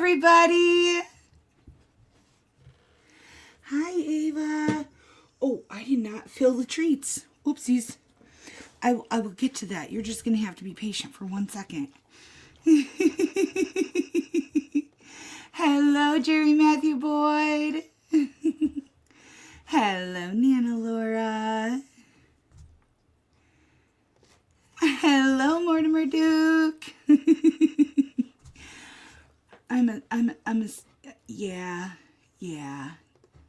everybody. Hi, Ava. Oh, I did not fill the treats. Oopsies. I will get to that. You're just going to have to be patient for 1 second. Hello, Jerry Matthew Boyd. Hello, Nana Laura. Hello, Mortimer Duke. Yeah.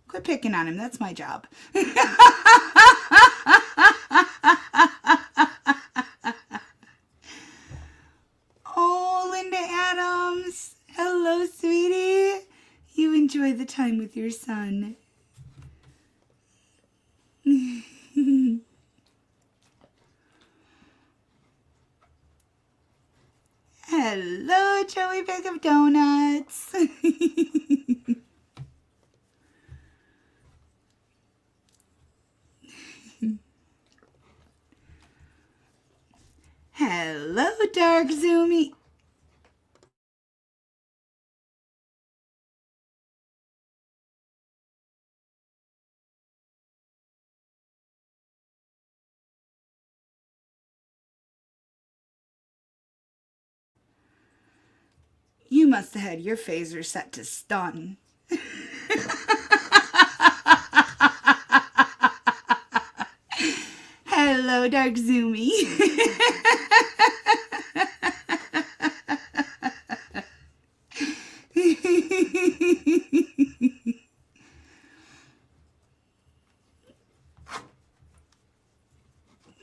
Quit picking on him. That's my job. Oh, Linda Adams. Hello, sweetie. You enjoy the time with your son. Hello, Joey Bag of Donuts. Hello, Dark Zoomy. You must have had your phaser set to stun. Hello, Dark Zoomy.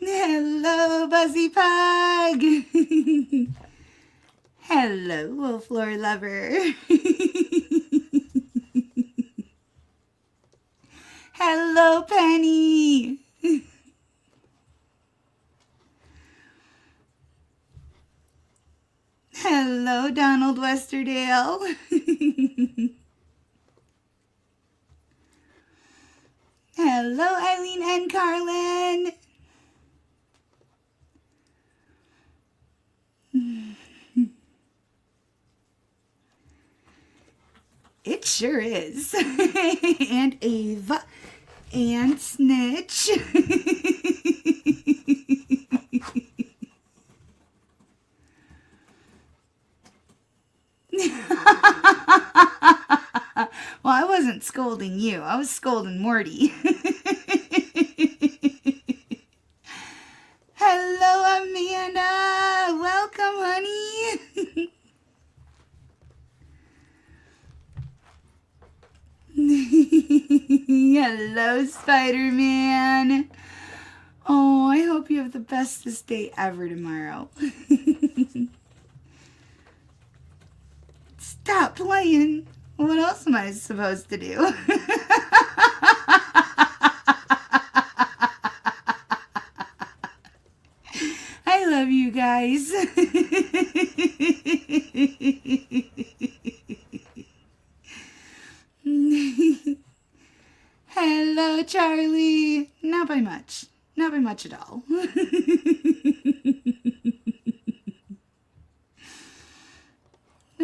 Hello, Buzzy Pug. Hello, Wolf Lore Lover. Hello, Penny. Hello, Donald Westerdale. Hello, Eileen and Carlin. It sure is. And Ava and Snitch. Well, I wasn't scolding you. I was scolding Morty. Hello, Amanda. Welcome, honey. Hello, Spider-Man. Oh, I hope you have the bestest day ever tomorrow. Stop playing. What else am I supposed to do? I love you guys. Hello, Charlie. Not by much. Not by much at all.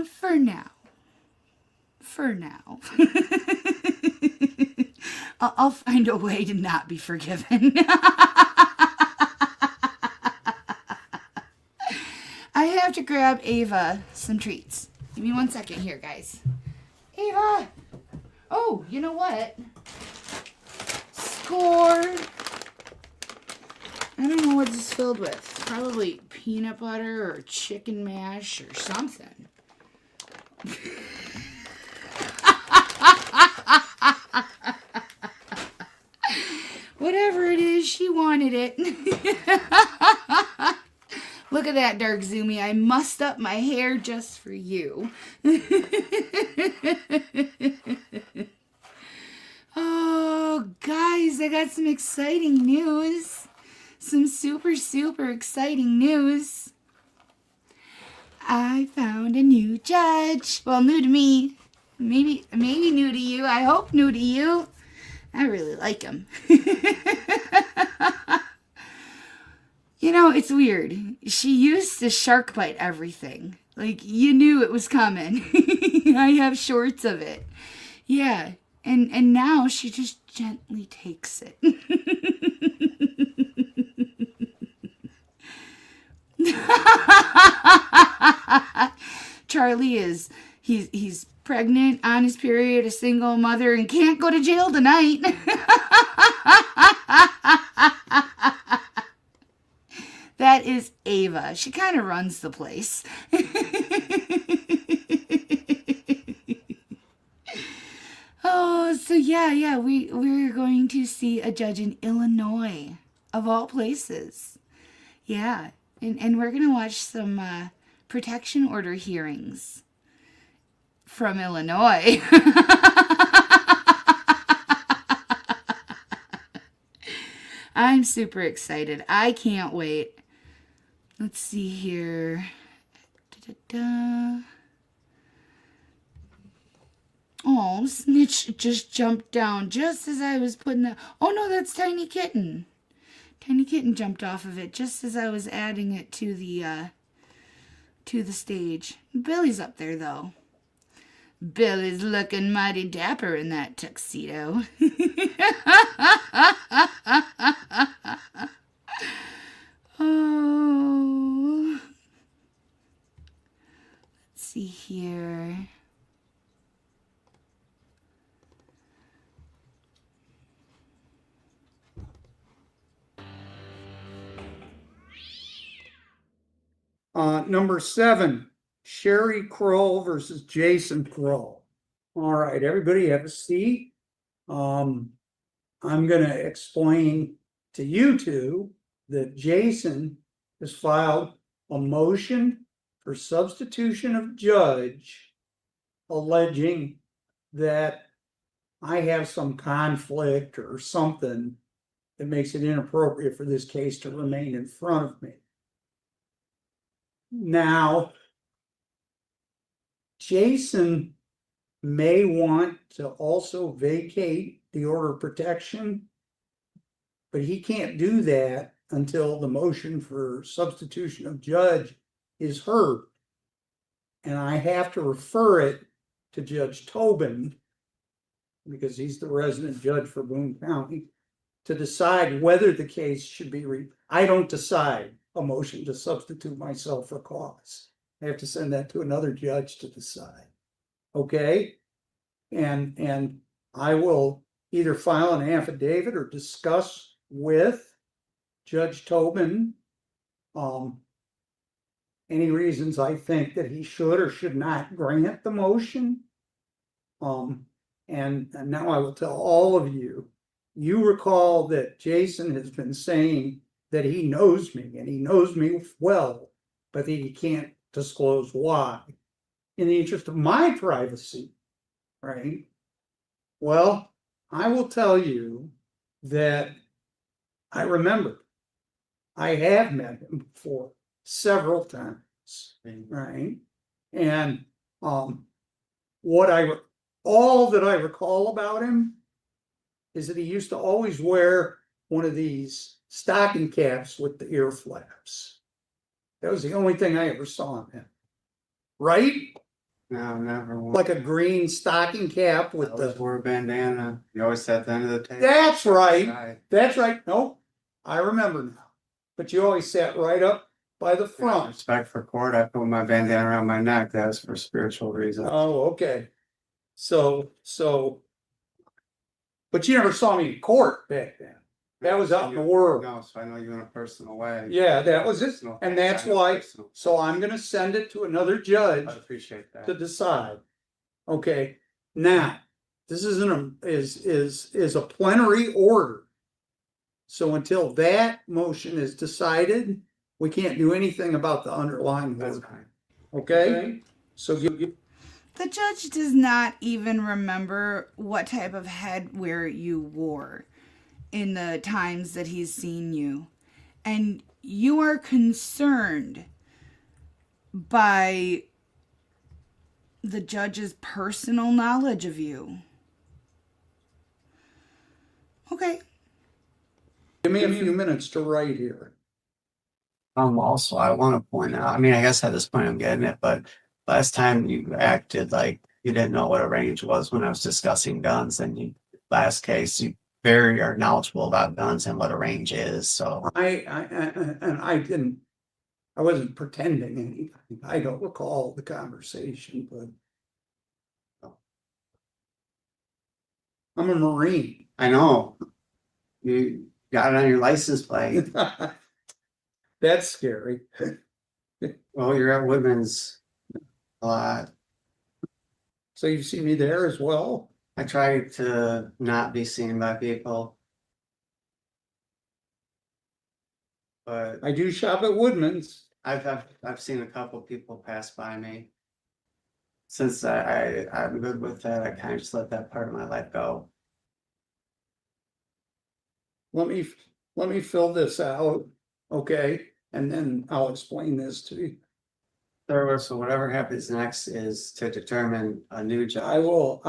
For now. For now. I'll find a way to not be forgiven. I have to grab Ava some treats. Give me 1 second here, guys. Ava! Oh, you know what? Score! I don't know what this is filled with. Probably peanut butter or chicken mash or something. Whatever it is, she wanted it. Look at that, Dark Zoomy. I mussed up my hair just for you. Oh, guys, I got some exciting news. Some super, super exciting news. I found a new judge. Well, new to me. Maybe new to you. I hope new to you. I really like him. You know, it's weird. She used to shark bite everything. Like, you knew it was coming. I have shorts of it. Yeah. And now she just gently takes it. Charlie he's pregnant, on his period, a single mother, and can't go to jail tonight. That is Ava. She kind of runs the place. Oh, so yeah, we're going to see a judge in Illinois, of all places. Yeah, and we're gonna watch some protection order hearings from Illinois. I'm super excited. I can't wait. Let's see here. Da-da-da. Oh, Snitch just jumped down just as I was putting the... Oh, no, that's Tiny Kitten. Tiny Kitten jumped off of it just as I was adding it to the stage. Billy's up there, though. Billy's looking mighty dapper in that tuxedo. Oh. Let's see here. Number 7, Sherry Crow versus Jason Crow. All right, everybody have a seat. I'm going to explain to you two that Jason has filed a motion for substitution of judge, alleging that I have some conflict or something that makes it inappropriate for this case to remain in front of me. Now, Jason may want to also vacate the order of protection, but he can't do that until the motion for substitution of judge is heard. And I have to refer it to Judge Tobin, because he's the resident judge for Boone County, to decide whether the case should be I don't decide a motion to substitute myself for cause. I have to send that to another judge to decide. Okay? And I will either file an affidavit or discuss with Judge Tobin any reasons I think that he should or should not grant the motion. And now I will tell all of you, you recall that Jason has been saying that he knows me and he knows me well, but that he can't disclose why, in the interest of my privacy, right? Well, I will tell you that I remember I have met him before several times, right? And all that I recall about him is that he used to always wear one of these stocking caps with the ear flaps. That was the only thing I ever saw him in. Right? No, never. Like a green stocking cap with the wore a bandana. You always sat at the end of the table. That's right. That's right. No, I remember now. But you always sat right up by the front. Respect for court. I put my bandana around my neck. That was for spiritual reasons. Oh, okay. So, but you never saw me in court back then. That was out in the world. No, so I know you in a personal way. Yeah, that was it. And that's why, so I'm gonna send it to another judge I appreciate that. to decide. Okay, now, this is a plenary order. So until that motion is decided, we can't do anything about the underlying That's order. fine. Okay? So you The judge does not even remember what type of headwear you wore in the times that he's seen you. And you are concerned by the judge's personal knowledge of you. Okay. give me a few minutes to write here. Also, I want to point out, I mean, I guess at this point I'm getting it, but last time you acted like you didn't know what a range was when I was discussing guns, and last case, you very are knowledgeable about guns and what a range is, so. And I wasn't pretending anything. I don't recall the conversation, but I'm a Marine. I know. You got it on your license plate. That's scary. Well, you're at Woodman's a lot. So you see me there as well? I try to not be seen by people. But I do shop at Woodman's. I've seen a couple people pass by me. Since I'm good with that, I kind of just let that part of my life go. Let me fill this out, okay? And then I'll explain this to you. So whatever happens next is to determine a new job. I will,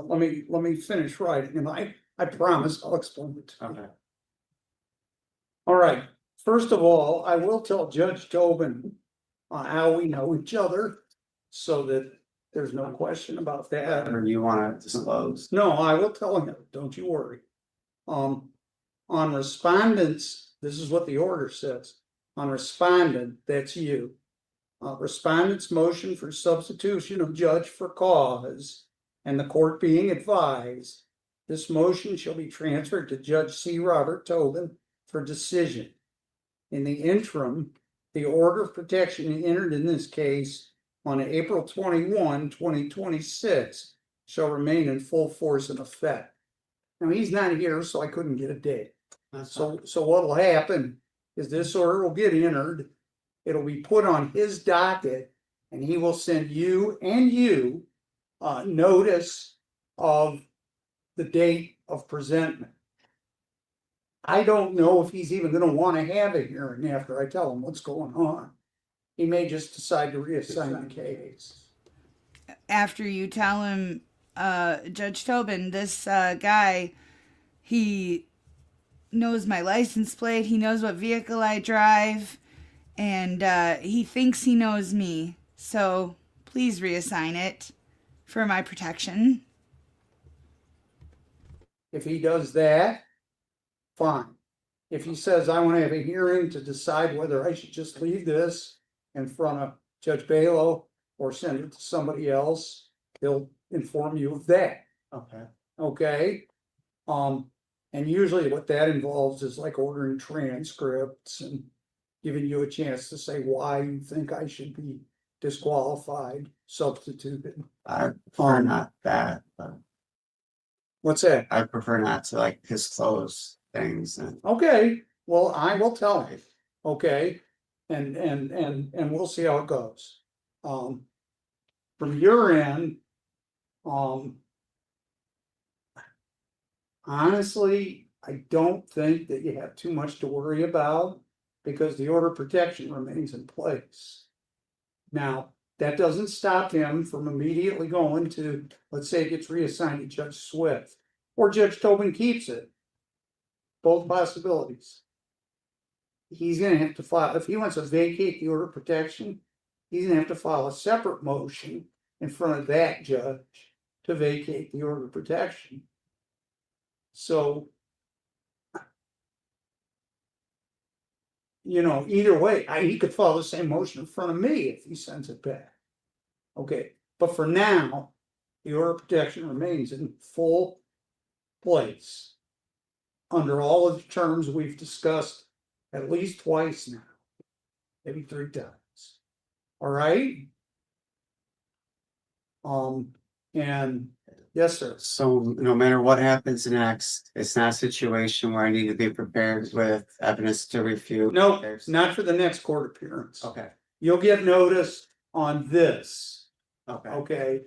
let me finish writing and I promise I'll explain it to you. Okay. All right, first of all, I will tell Judge Tobin how we know each other so that there's no question about that. Or you want to disclose? No, I will tell him, don't you worry. On respondents, this is what the order says. On respondent, that's you. Respondent's motion for substitution of judge for cause and the court being advised. This motion shall be transferred to Judge C. Robert Tobin for decision. In the interim, the order of protection entered in this case on April 21, 2026 shall remain in full force and effect. Now, he's not here, so I couldn't get a date. So what'll happen is this order will get entered. It'll be put on his docket and he will send you notice of the date of presentment. I don't know if he's even gonna want to have a hearing after I tell him what's going on. He may just decide to reassign the case. After you tell him, Judge Tobin, this guy, he knows my license plate, he knows what vehicle I drive, and he thinks he knows me. So please reassign it for my protection. If he does that, fine. If he says, I want to have a hearing to decide whether I should just leave this in front of Judge Balo or send it to somebody else, he'll inform you of that. Okay. Okay? And usually what that involves is like ordering transcripts and giving you a chance to say why you think I should be disqualified, substituted. I prefer not that, but What's that? I prefer not to like disclose things and Okay, well, I will tell him, okay? And we'll see how it goes. From your end, honestly, I don't think that you have too much to worry about because the order of protection remains in place. Now, that doesn't stop him from immediately going to, let's say it gets reassigned to Judge Swift or Judge Tobin keeps it. Both possibilities. He's gonna have to file, if he wants to vacate the order of protection, he's gonna have to file a separate motion in front of that judge to vacate the order of protection. So, you know, either way, he could file the same motion in front of me if he sends it back. Okay, but for now, the order of protection remains in full place. Under all of the terms we've discussed at least twice now, maybe 3 times. All right? And yes, sir. so no matter what happens next, it's not a situation where I need to be prepared with evidence to refute. No, There's- not for the next court appearance. Okay, You'll get notice on this, okay, okay?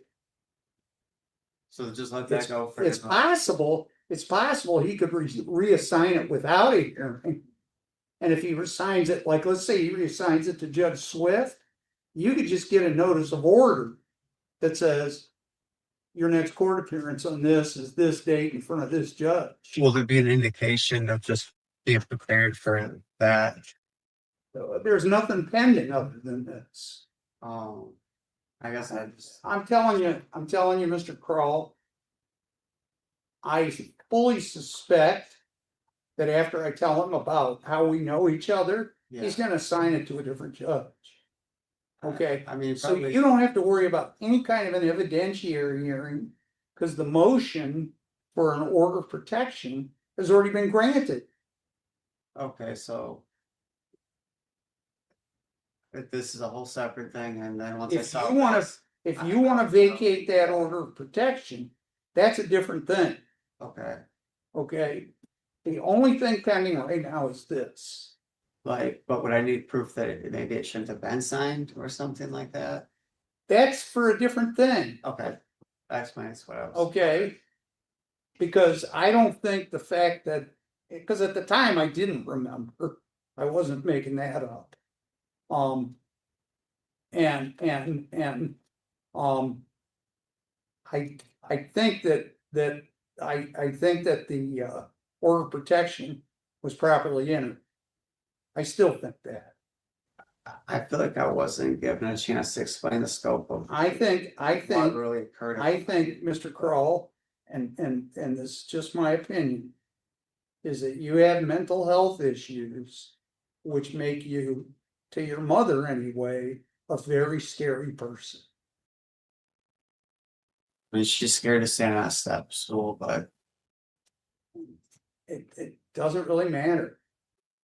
so just let that go for It's now. possible he could reassign it without a hearing. And if he reassigns it, like, let's say he reassigns it to Judge Swift, you could just get a notice of order that says your next court appearance on this is this date in front of this judge. Will there be an indication of just being prepared for that? There's nothing pending other than this. I guess I just, I'm telling you, Mr. Kroll, I fully suspect that after I tell him about how we know each other, he's gonna assign it to a different judge. Okay, I mean, so probably, you don't have to worry about any kind of an evidentiary hearing, because the motion for an order of protection has already been granted. okay, so. If this is a whole separate thing, and then once I If saw you wanna, this, if you wanna vacate that order of protection, that's a different thing, okay, okay? The only thing pending right now is this. like, but would I need proof that maybe it shouldn't have been signed or something like that? That's for a different thing, Okay, that explains what I was. okay? Because I don't think the fact that, because at the time I didn't remember, I wasn't making that up. And I think I think that the order of protection was properly entered. I still think that. I feel like I wasn't given a chance to explain the scope of. I think, What really occurred. Mr. Kroll, and this is just my opinion, is that you have mental health issues which make you, to your mother anyway, a very scary person. I mean, she's scared to stand on a step stool, but It doesn't really matter.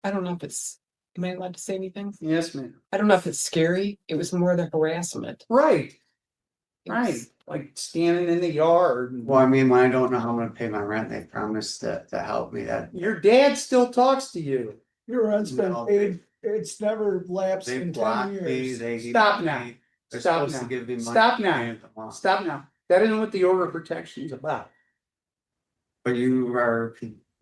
I don't know if it's, am I allowed to say anything? Yes, ma'am. I don't know if it's scary. It was more the harassment. Right, It right. was- Like standing in the yard. and- well, I mean, when I don't know how I'm gonna pay my rent, they promised to help me. That Your dad still talks to you. Your rent's been No, paid, it's never lapsed they in 10 blocked me. years. They Stop now. They're Stop supposed to now. give me money. Stop now. and a month. Stop now. That isn't what the order of protection is about. But you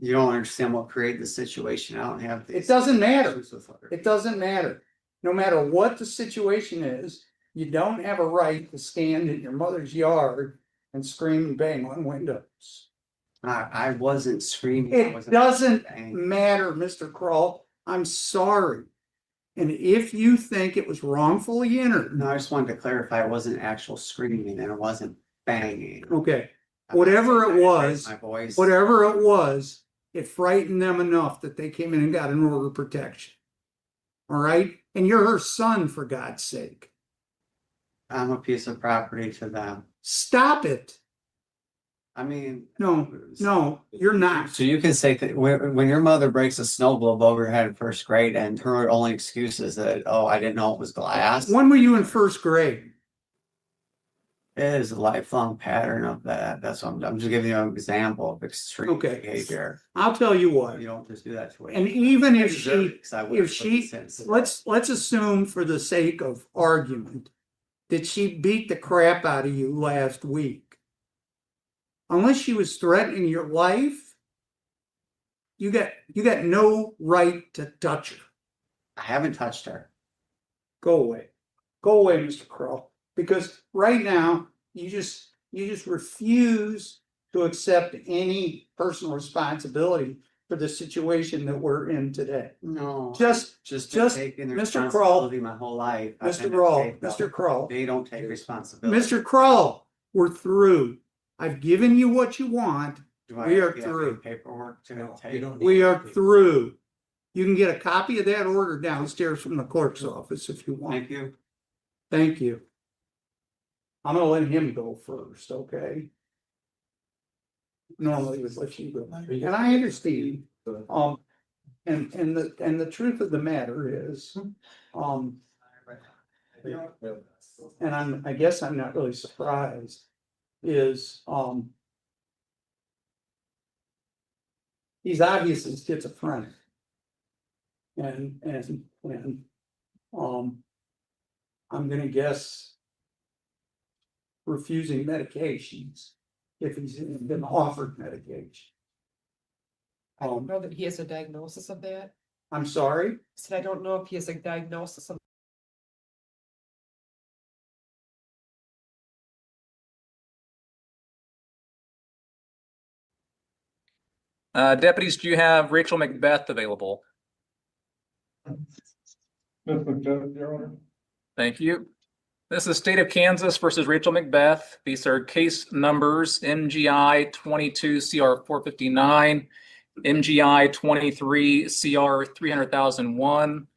don't understand what created the situation. I don't have. It these doesn't matter. issues with other It people. doesn't matter. No matter what the situation is, you don't have a right to stand in your mother's yard and scream and bang on windows. I wasn't screaming. I It wasn't doesn't banging. matter, Mr. Kroll. I'm sorry. And if you think it was wrongfully entered, No, I just wanted to clarify. It wasn't actual screaming and it wasn't banging. okay, I'm not whatever saying it I was, raised my voice. whatever it was, it frightened them enough that they came in and got an order of protection. All right? And you're her son, for God's sake. I'm a piece of property to them. Stop it. I mean. No, you're not. So you can say that when your mother breaks a snow globe over your head in first grade and her only excuse is that, oh, I didn't know it was glass. When were you in first grade? It is a lifelong pattern of that. That's what I'm just giving you an example of extreme Okay. behavior. I'll tell you what. You don't just do that to. And even if she, if let's assume for the sake of argument that she beat the crap out of you last week. Unless she was threatening your life, you got no right to touch her. I haven't touched her. Go away, Mr. Kroll. Because right now you just refuse to accept any personal responsibility for the situation that we're in today. No. Just taking the Mr. Kroll, responsibility my whole life. I've Mr. been Kroll, safe, though. Mr. Kroll, They don't take responsibility. Mr. Kroll, we're through. I've given you what you want. Do I we are have to have through. any paperwork to No, take? you don't. We are through. You can get a copy of that order downstairs from the clerk's office if you want. Thank you. Thank you. I'm gonna let him go first, okay? Normally would let you go, and I understand. And the truth of the matter is, and I guess I'm not really surprised, is, he's obviously schizophrenic. And, I'm gonna guess refusing medications if he's been offered medication. I don't know that he has a diagnosis of that. I'm sorry? I said, I don't know if he has a diagnosis of. Deputies, do you have Rachel Macbeth available? Smith McDuff, Your Honor. Thank you. This is State of Kansas versus Rachel Macbeth. These are case numbers MGI 22 CR 459, MGI 23 CR 300,001,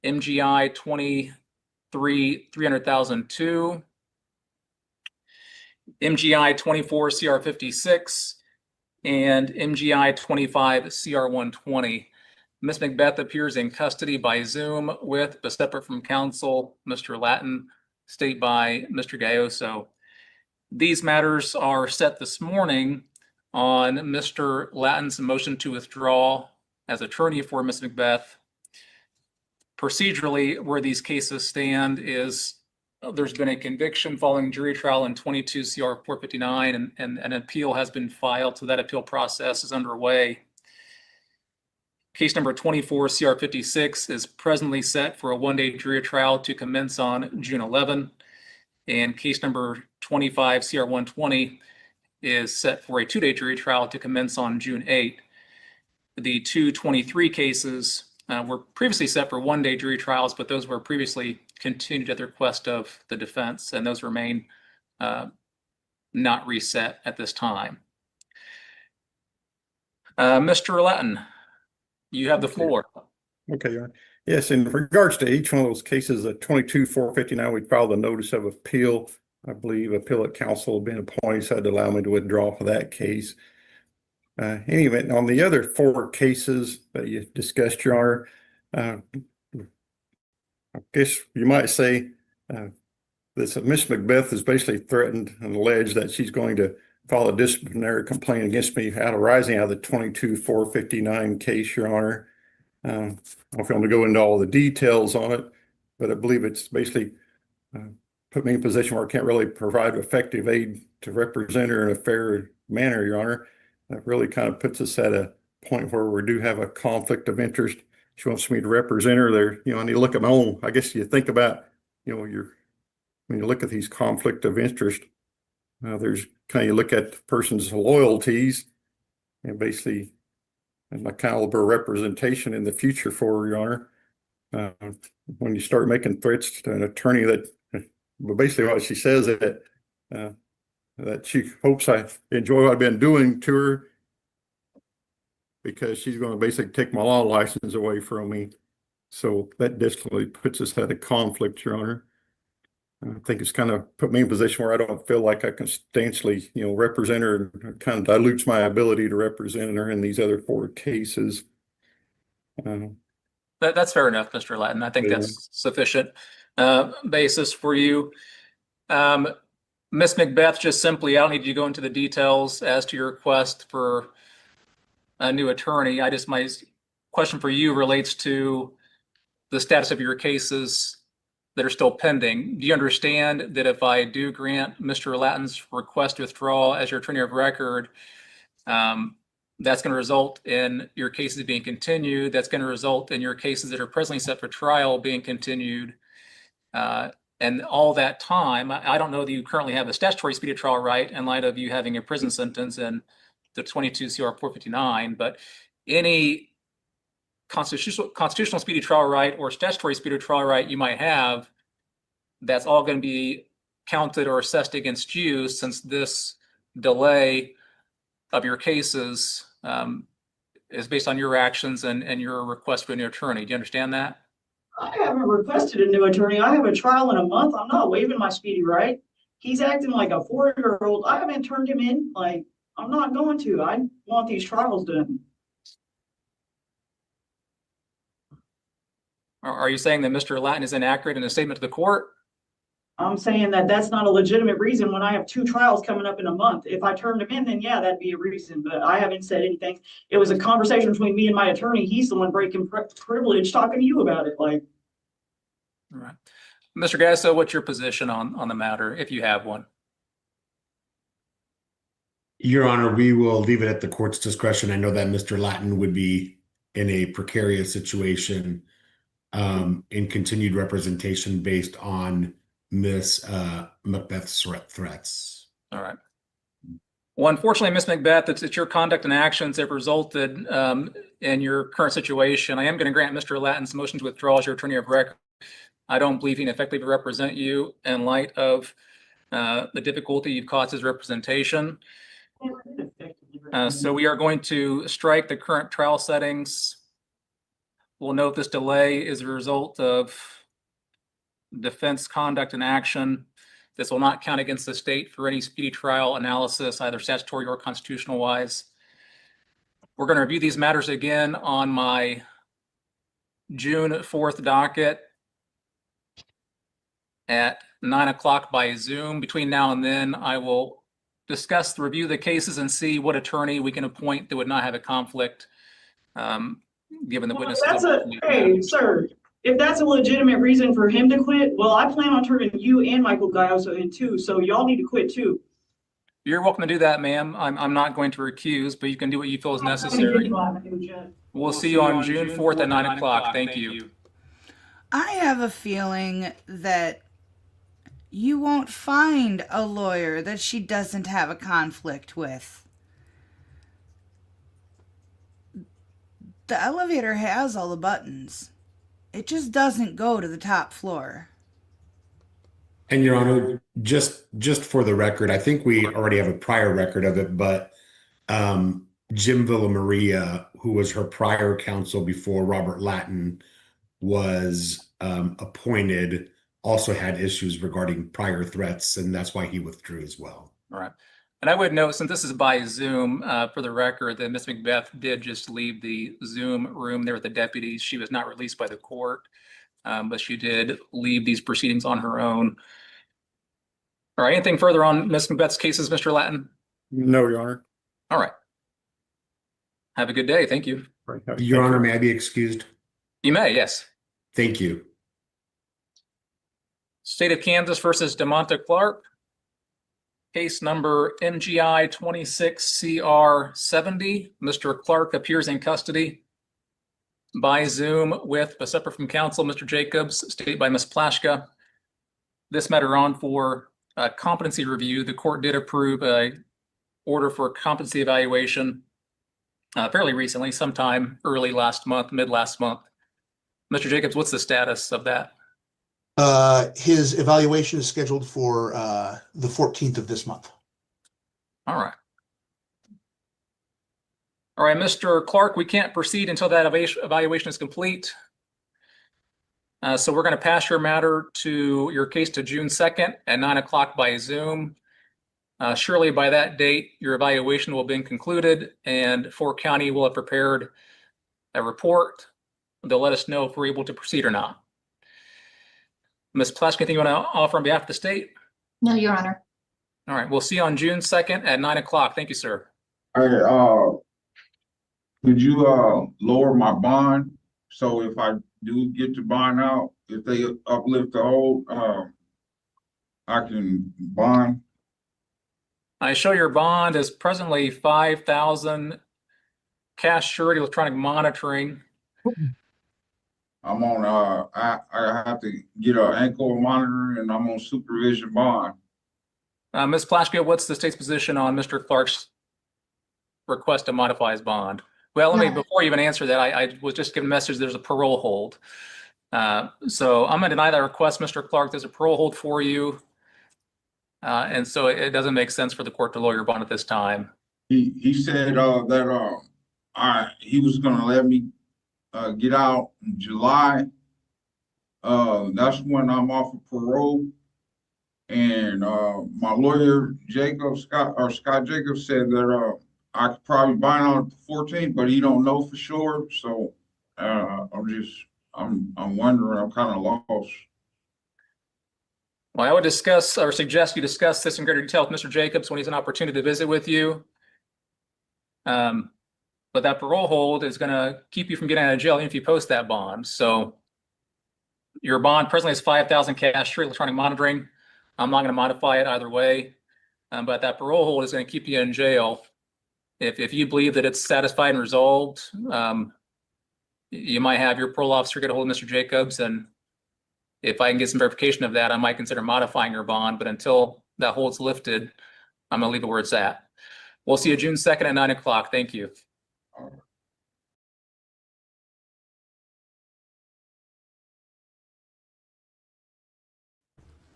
MGI 23 300,002, MGI 24 CR 56, and MGI 25 CR 120. Ms. Macbeth appears in custody by Zoom with, but separate from counsel, Mr. Latin, state by Mr. Gayoso. These matters are set this morning on Mr. Latin's motion to withdraw as attorney for Ms. Macbeth. Procedurally, where these cases stand is there's been a conviction following jury trial in 22 CR 459, and an appeal has been filed, so that appeal process is underway. Case number 24 CR 56 is presently set for a one-day jury trial to commence on June 11, and case number 25 CR 120 is set for a two-day jury trial to commence on June 8. The 223 cases were previously set for one-day jury trials, but those were previously continued at the request of the defense, and those remain not reset at this time. Mr. Latin, you have the floor. Okay, Your Honor. Yes, in regards to each one of those cases, 22-459, we filed a notice of appeal. I believe appellate counsel had been appointed, so to allow me to withdraw for that case. Anyway, on the other four cases that you discussed, Your Honor, I guess you might say this Miss Macbeth has basically threatened and alleged that she's going to file a disciplinary complaint against me arising out of the 22-459 case, Your Honor. I don't know if I'm going to go into all the details on it, but I believe it's basically put me in a position where I can't really provide effective aid to represent her in a fair manner, Your Honor. That really kind of puts us at a point where we do have a conflict of interest. She wants me to represent her there. I need to look at my own. I guess you think about, when you look at these conflict of interest, there's you look at the person's loyalties and basically and my caliber representation in the future for her, Your Honor. When you start making threats to an attorney but basically what she says that she hopes I enjoy what I've been doing to her because she's going to basically take my law license away from me. So that definitely puts us at a conflict, Your Honor. I think it's kind of put me in a position where I don't feel like I can substantially, represent her. It kind of dilutes my ability to represent her in these other four cases. That's fair enough, Mr. Latin. I think that's sufficient basis for you. Ms. Macbeth, just simply, I don't need you to go into the details as to your request for a new attorney. My question for you relates to the status of your cases that are still pending. Do you understand that if I do grant Mr. Latin's request to withdraw as your attorney of record, that's going to result in your cases being continued? That's going to result in your cases that are presently set for trial being continued. And all that time, I don't know that you currently have a statutory speedy trial right in light of you having a prison sentence in the 22 CR 459, but any constitutional speedy trial right or statutory speedy trial right you might have, that's all going to be counted or assessed against you, since this delay of your cases is based on your actions and your request for a new attorney. Do you understand that? I haven't requested a new attorney. I have a trial in a month. I'm not waiving my speedy right. He's acting like a 4-year-old. I haven't turned him in. I'm not going to. I want these trials done. Are you saying that Mr. Latin is inaccurate in a statement to the court? I'm saying that that's not a legitimate reason when I have 2 trials coming up in a month. If I turned him in, then yeah, that'd be a reason, but I haven't said anything. It was a conversation between me and my attorney. He's the one breaking privilege talking to you about it. All right. Mr. Gasso, what's your position on the matter, if you have one? Your Honor, we will leave it at the court's discretion. I know that Mr. Latin would be in a precarious situation in continued representation based on Miss Macbeth's threats. All right. Well, unfortunately, Ms. Macbeth, it's your conduct and actions that have resulted in your current situation. I am going to grant Mr. Lattin's motion to withdraw as your attorney of record. I don't believe he can effectively represent you in light of the difficulty you've caused his representation. So we are going to strike the current trial settings. We'll note this delay is a result of defense conduct and action. This will not count against the state for any speedy trial analysis, either statutory or constitutional wise. We're going to review these matters again on my June 4th docket at 9 o'clock by Zoom. Between now and then, I will discuss, review the cases and see what attorney we can appoint that would not have a conflict, given the witnesses. Hey, sir, if that's a legitimate reason for him to quit, well, I plan on turning you and Michael Gayoso in too, so y'all need to quit too. You're welcome to do that, ma'am. I'm not going to recuse, but you can do what you feel is necessary. We'll see you on June 4th at 9 o'clock. Thank you. I have a feeling that you won't find a lawyer that she doesn't have a conflict with. The elevator has all the buttons. It just doesn't go to the top floor. And Your Honor, just for the record, I think we already have a prior record of it, but Jim Villamaria, who was her prior counsel before Robert Lattin was appointed, also had issues regarding prior threats, and that's why he withdrew as well. All right. And I would note, since this is by Zoom, for the record, that Ms. Macbeth did just leave the Zoom room there with the deputies. She was not released by the court, but she did leave these proceedings on her own. All right. Anything further on Ms. Macbeth's cases, Mr. Lattin? No, Your Honor. All right. Have a good day. Thank you. Right. Your Honor, may I be excused? You may, yes. Thank you. State of Kansas versus DeMonta Clark. Case number MGI 26CR70. Mr. Clark appears in custody by Zoom with, but separate from counsel, Mr. Jacobs, stated by Ms. Plashka. This matter on for competency review. The court did approve an order for competency evaluation fairly recently, sometime early last month, mid last month. Mr. Jacobs, what's the status of that? His evaluation is scheduled for the 14th of this month. All right. All right, Mr. Clark, we can't proceed until that evaluation is complete. So we're going to pass your matter to your case to June 2nd at 9 o'clock by Zoom. Surely by that date, your evaluation will have been concluded and Fort County will have prepared a report. They'll let us know if we're able to proceed or not. Ms. Plashka, anything you want to offer on behalf of the state? No, Your Honor. All right, we'll see you on June 2nd at 9 o'clock. Thank you, sir. All right, could you lower my bond? So if I do get the bond out, if they uplift the hold, I can bond. I show your bond is presently $5,000 cash surety electronic monitoring. I'm on I have to get an ankle monitor and I'm on supervision bond. Ms. Plashka, what's the state's position on Mr. Clark's request to modify his bond? Well, let me, before you even answer that, I was just given a message there's a parole hold. So I'm going to deny that request, Mr. Clark. There's a parole hold for you. And so it doesn't make sense for the court to lower your bond at this time. He said that he was going to let me get out in July. That's when I'm off of parole. And my lawyer, Scott Jacobs, said that I could probably bind on the 14th, but he don't know for sure. So I'm wondering, I'm kind of lost. Well, I would discuss or suggest you discuss this in greater detail with Mr. Jacobs when he's an opportunity to visit with you. But that parole hold is going to keep you from getting out of jail even if you post that bond. So your bond presently is $5,000 cash free electronic monitoring. I'm not going to modify it either way. But that parole hold is going to keep you in jail. If you believe that it's satisfied and resolved, you might have your parole officer get a hold of Mr. Jacobs, and if I can get some verification of that, I might consider modifying your bond. But until that hold's lifted, I'm going to leave it where it's at. We'll see you June 2nd at 9 o'clock. Thank you.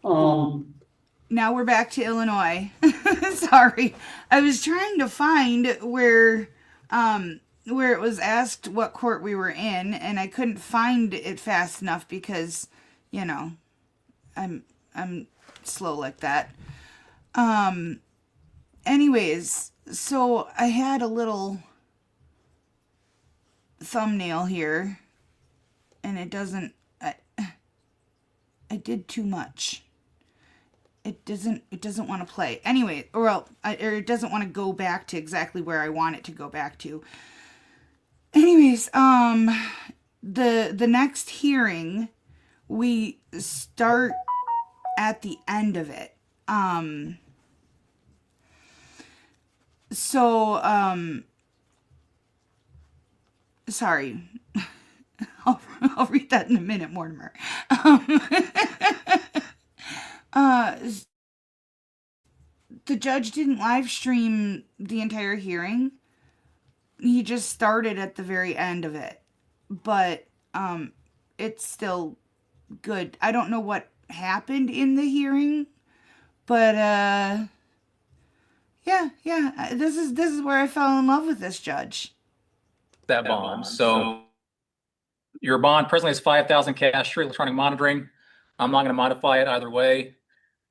Now we're back to Illinois. Sorry. I was trying to find where it was asked what court we were in, and I couldn't find it fast enough because, you know, I'm slow like that. Anyways, so I had a little thumbnail here, and it doesn't, I did too much. It doesn't want to play. Anyway, or it doesn't want to go back to exactly where I want it to go back to. Anyways, the next hearing, we start at the end of it. Sorry. I'll read that in a minute, Mortimer. The judge didn't live stream the entire hearing. He just started at the very end of it. But it's still good. I don't know what happened in the hearing, but yeah, this is where I fell in love with this judge. That bond. So your bond presently is 5,000 cash free electronic monitoring. I'm not going to modify it either way,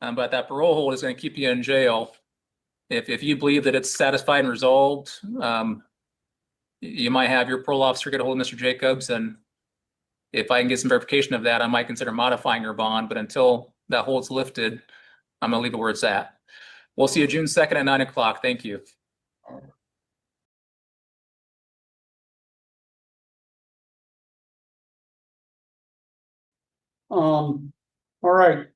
but that parole hold is going to keep you in jail. If you believe that it's satisfied and resolved, you might have your parole officer get a hold of Mr. Jacobs, and if I can get some verification of that, I might consider modifying your bond. But until that hold's lifted, I'm going to leave it where it's at. We'll see you June 2nd at 9 o'clock. Thank you. All right.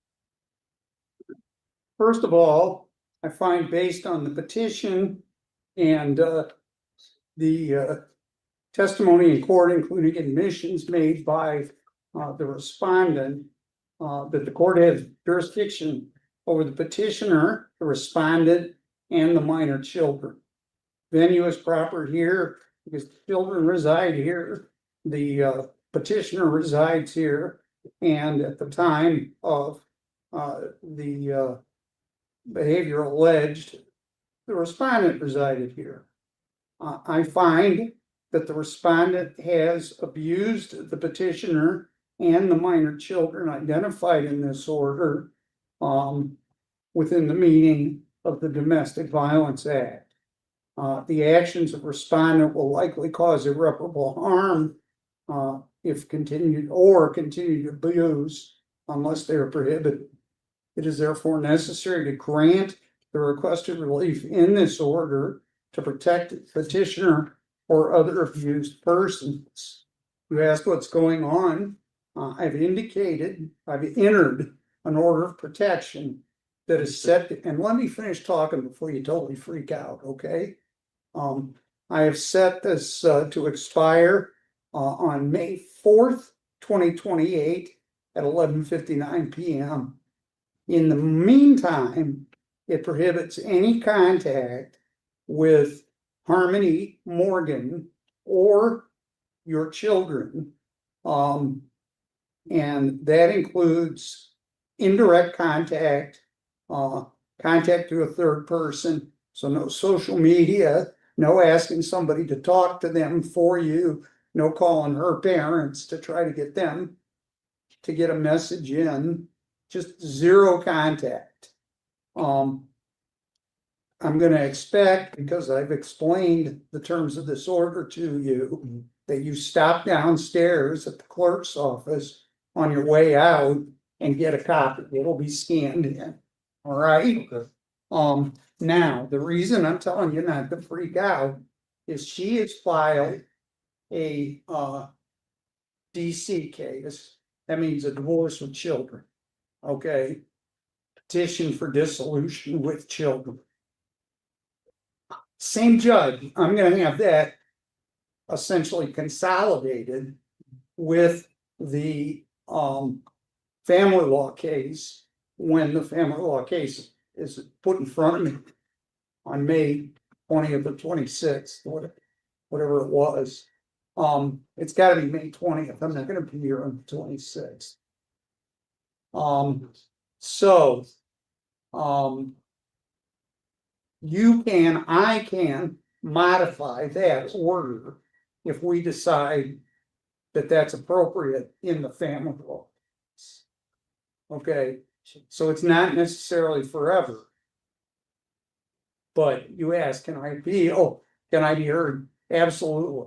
First of all, I find based on the petition and the testimony in court, including admissions made by the respondent, that the court has jurisdiction over the petitioner, the respondent, and the minor children. Venue is proper here because the children reside here. The petitioner resides here. And at the time of the behavior alleged, the respondent resided here. I find that the respondent has abused the petitioner and the minor children identified in this order within the meaning of the Domestic Violence Act. The actions of respondent will likely cause irreparable harm if continued abuse unless they are prohibited. It is therefore necessary to grant the requested relief in this order to protect the petitioner or other abused persons. You ask what's going on. I've entered an order of protection that is set, and let me finish talking before you totally freak out, okay? I have set this to expire on May 4th, 2028 at 11:59 p.m. In the meantime, it prohibits any contact with Harmony Morgan or your children. And that includes indirect contact, contact to a third person. So no social media, no asking somebody to talk to them for you, no calling her parents to try to get them to get a message in, just zero contact. I'm going to expect, because I've explained the terms of this order to you, that you stop downstairs at the clerk's office on your way out and get a copy. It'll be scanned in. All right. Okay. Now the reason I'm telling you not to freak out is she has filed a DC case. That means a divorce with children. Okay. Petition for dissolution with children. Same judge. I'm going to have that essentially consolidated with the family law case when the family law case is put in front of me on May 20th or 26th, whatever it was. It's gotta be May 20th. I'm not gonna be here on the 26th. So, I can modify that order if we decide that that's appropriate in the family law. Okay, so it's not necessarily forever. But you ask, can I be heard? Absolutely.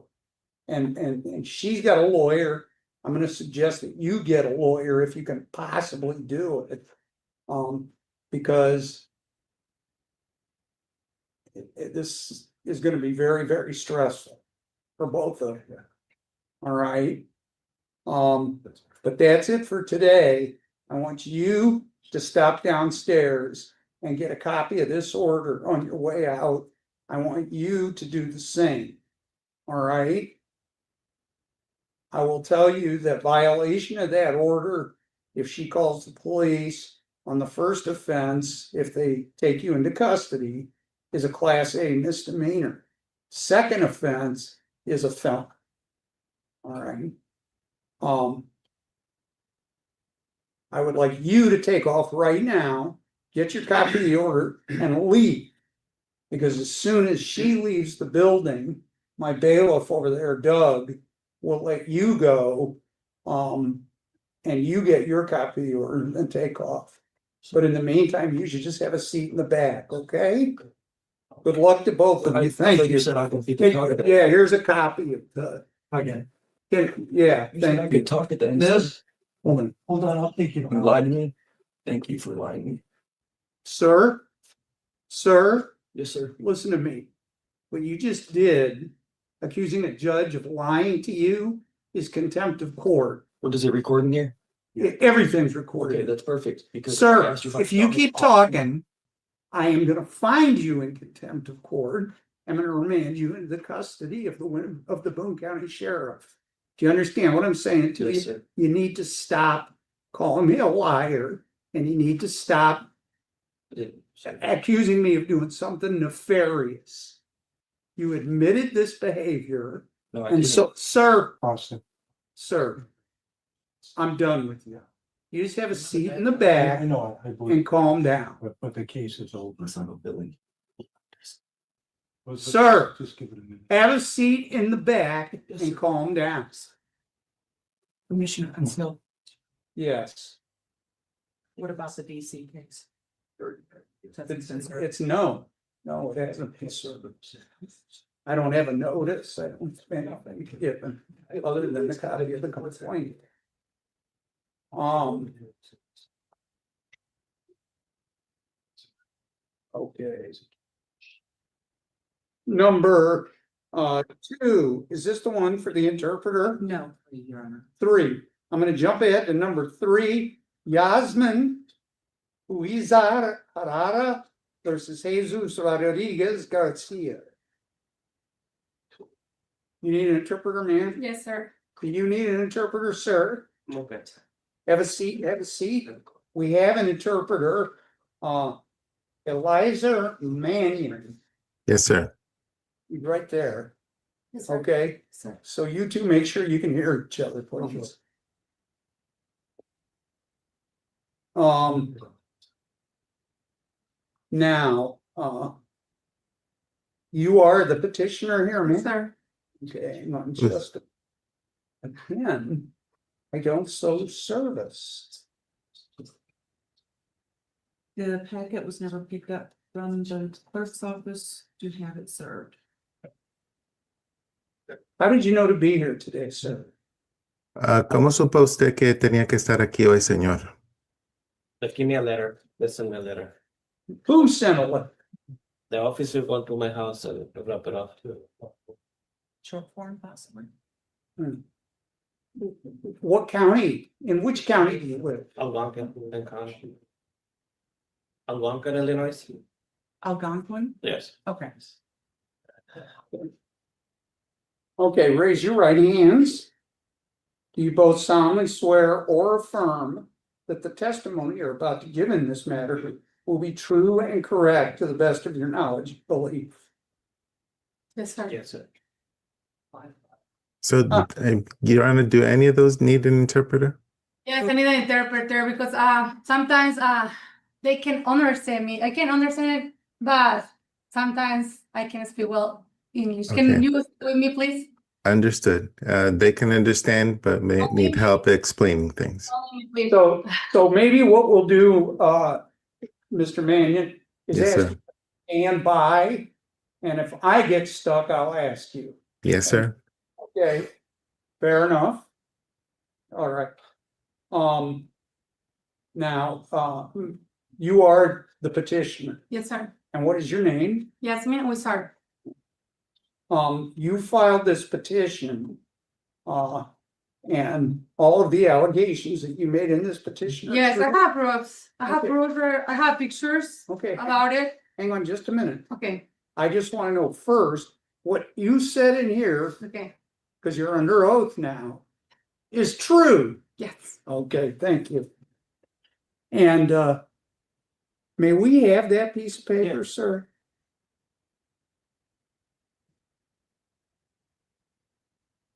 And she's got a lawyer. I'm gonna suggest that you get a lawyer if you can possibly do it. Because this is gonna be very, very stressful for both of you. All right. But that's it for today. I want you to stop downstairs and get a copy of this order on your way out. I want you to do the same. All right. I will tell you that violation of that order, if she calls the police on the first offense, if they take you into custody, is a Class A misdemeanor. Second offense is a felony. All right. I would like you to take off right now, get your copy of the order and leave. Because as soon as she leaves the building, my bailiff over there, Doug, will let you go. And you get your copy of the order and take off. But in the meantime, you should just have a seat in the back, okay? Good luck to both of you. Thank you. Yeah, here's a copy of the. Okay. Yeah, I thank you. could talk at the end. This, hold on, I'll think you lied to me. Thank you for lying to me. sir, Yes, sir. listen to me. What you just did, accusing a judge of lying to you, is contempt of court. What does it record in here? Everything's Okay, recorded. that's perfect. Because I Sir, asked you if you keep talking, I am gonna find you in contempt of court. I'm gonna remand you into the custody of the Boone County Sheriff. Do you understand what I'm saying to Yes, you? sir. You need to stop calling me a liar, and you need to stop accusing me of doing something nefarious. You admitted this behavior, No, I and didn't. so, sir, Austin. sir, I'm done with you. You just have a seat in the back know, and calm down. but the case is over. It's not a billing. Sir, Just give it a minute. have a seat in the back Yes, and sir. calm down. Commissioner Unseld, Yes. what about the DC case? It's no, it hasn't been served. I don't have a notice. I don't have anything given other than the copy of the complaint. Okay. Number 2, is this the one for the interpreter? No, Your Honor. 3, I'm gonna jump ahead to number 3, Yasmin Huizar Harara versus Jesus Rodriguez Garcia. You need an interpreter, man? Yes, sir. Do you need an interpreter, sir? Okay. Have a seat, have a seat. We have an interpreter, Eliza Mannion. Yes, sir. He's right there. Yes, sir. Okay, Sir. so you two make sure you can hear each other, please. Now, you are the petitioner here, man? Sir. Okay, not just a pen. I don't so service. The packet was never picked up from the clerk's office to have it served. How did you know to be here today, sir? ¿Cómo supo usted que tenía que estar aquí hoy, señor? They give me a letter. They send me a letter. Who sent a letter? The officer went to my house and drop it off. Short form, possibly. What county? In which county do you live? Algonquin and County. Algonquin, Illinois. Algonquin? Yes. Okay. Okay, raise your right hands. Do you both solemnly swear or affirm that the testimony you're about to give in this matter will be true and correct to the best of your knowledge and belief? Yes, sir. Yes, sir. So, Your Honor, do any of those need an interpreter? Yes, I need an interpreter because sometimes they can understand me. I can understand it, but sometimes I can't speak well English. Okay. Can you speak with me, please? Understood. They can understand, but may need help explaining things. Please. So maybe what we'll do, Mr. Mannion, is Yes, ask sir. you to stand by, and if I get stuck, I'll ask you. Yes, sir. Okay, fair enough. All right. Now, you are the petitioner, Yes, sir. and what is your name? Yasmin, we start. You filed this petition, and all of the allegations that you made in this petition. are Yes, I true? have proofs. I have Okay. proof. I have pictures Okay, about it. hang on just a minute. Okay, I just want to know first, what you said in here, okay. because you're under oath now, is true. Yes. Okay, thank you. And may we have that piece of paper, sir?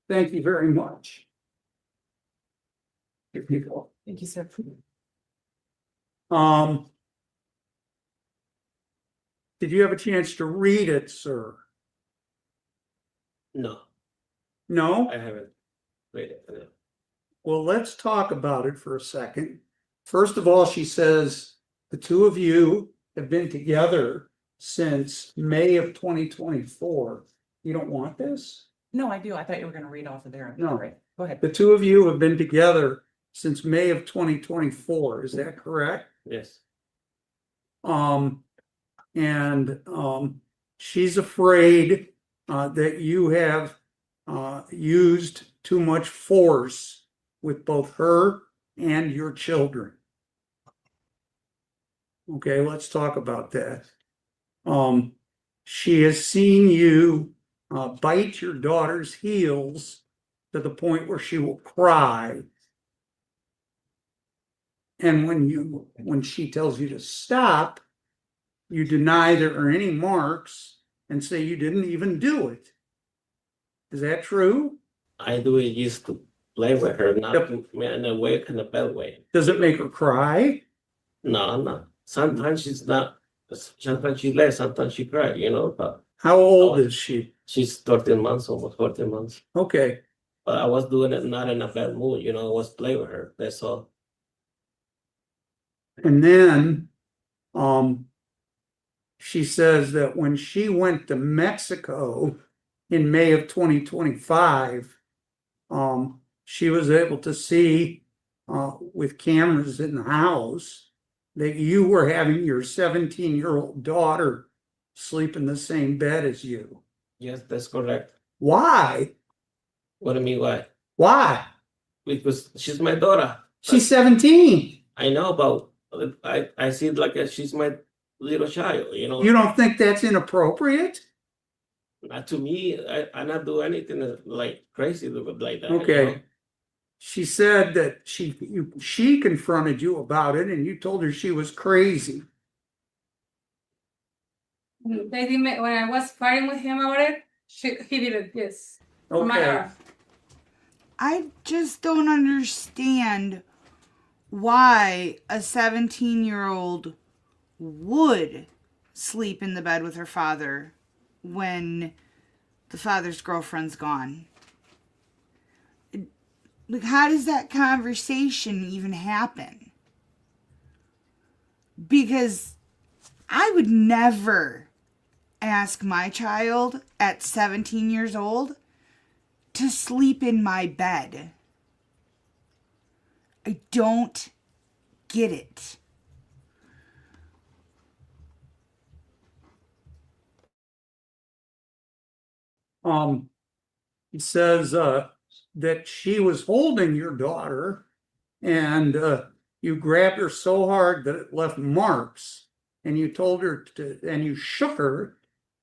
Thank you very much. Here you go. Thank you, sir. Did you have a chance to read it, sir? No, No? I haven't read it. No. Well, let's talk about it for a second. First of all, she says the two of you have been together since May of 2024. You don't want this? No, I do. I thought you were gonna read off of there. No. Great. Go ahead. The two of you have been together since May of 2024. Is that correct? Yes. She's afraid that you have used too much force with both her and your children. Okay, let's talk about that. She has seen you bite your daughter's heels to the point where she will cry. And when she tells you to stop, you deny there are any marks and say you didn't even do it. Is that true? I do it used to play with her, not in a way, kind of bad way. Does it make her cry? No, no. Sometimes she's not. Sometimes she laughs, sometimes she cries, but How old is she? she's 13 months, almost 14 months. Okay. But I was doing it not in a bad mood, I was playing with her. That's all. And then she says that when she went to Mexico in May of 2025, she was able to see with cameras in the house that you were having your 17-year-old daughter sleep in the same bed as you. Yes, that's correct. Why? What do you mean, why? Why? Because she's my daughter. She's 17. I know, but I see it like she's my little child, You don't think that's inappropriate? Not to me. I not do anything like crazy like that. Okay. She said that she confronted you about it and you told her she was crazy. When I was fighting with him about it, he did it. Yes. Okay. I just don't understand why a 17-year-old would sleep in the bed with her father when the father's girlfriend's gone. Like, how does that conversation even happen? Because I would never ask my child at 17 years old to sleep in my bed. I don't get it. It says that she was holding your daughter and you grabbed her so hard that it left marks, and you told her and you shook her,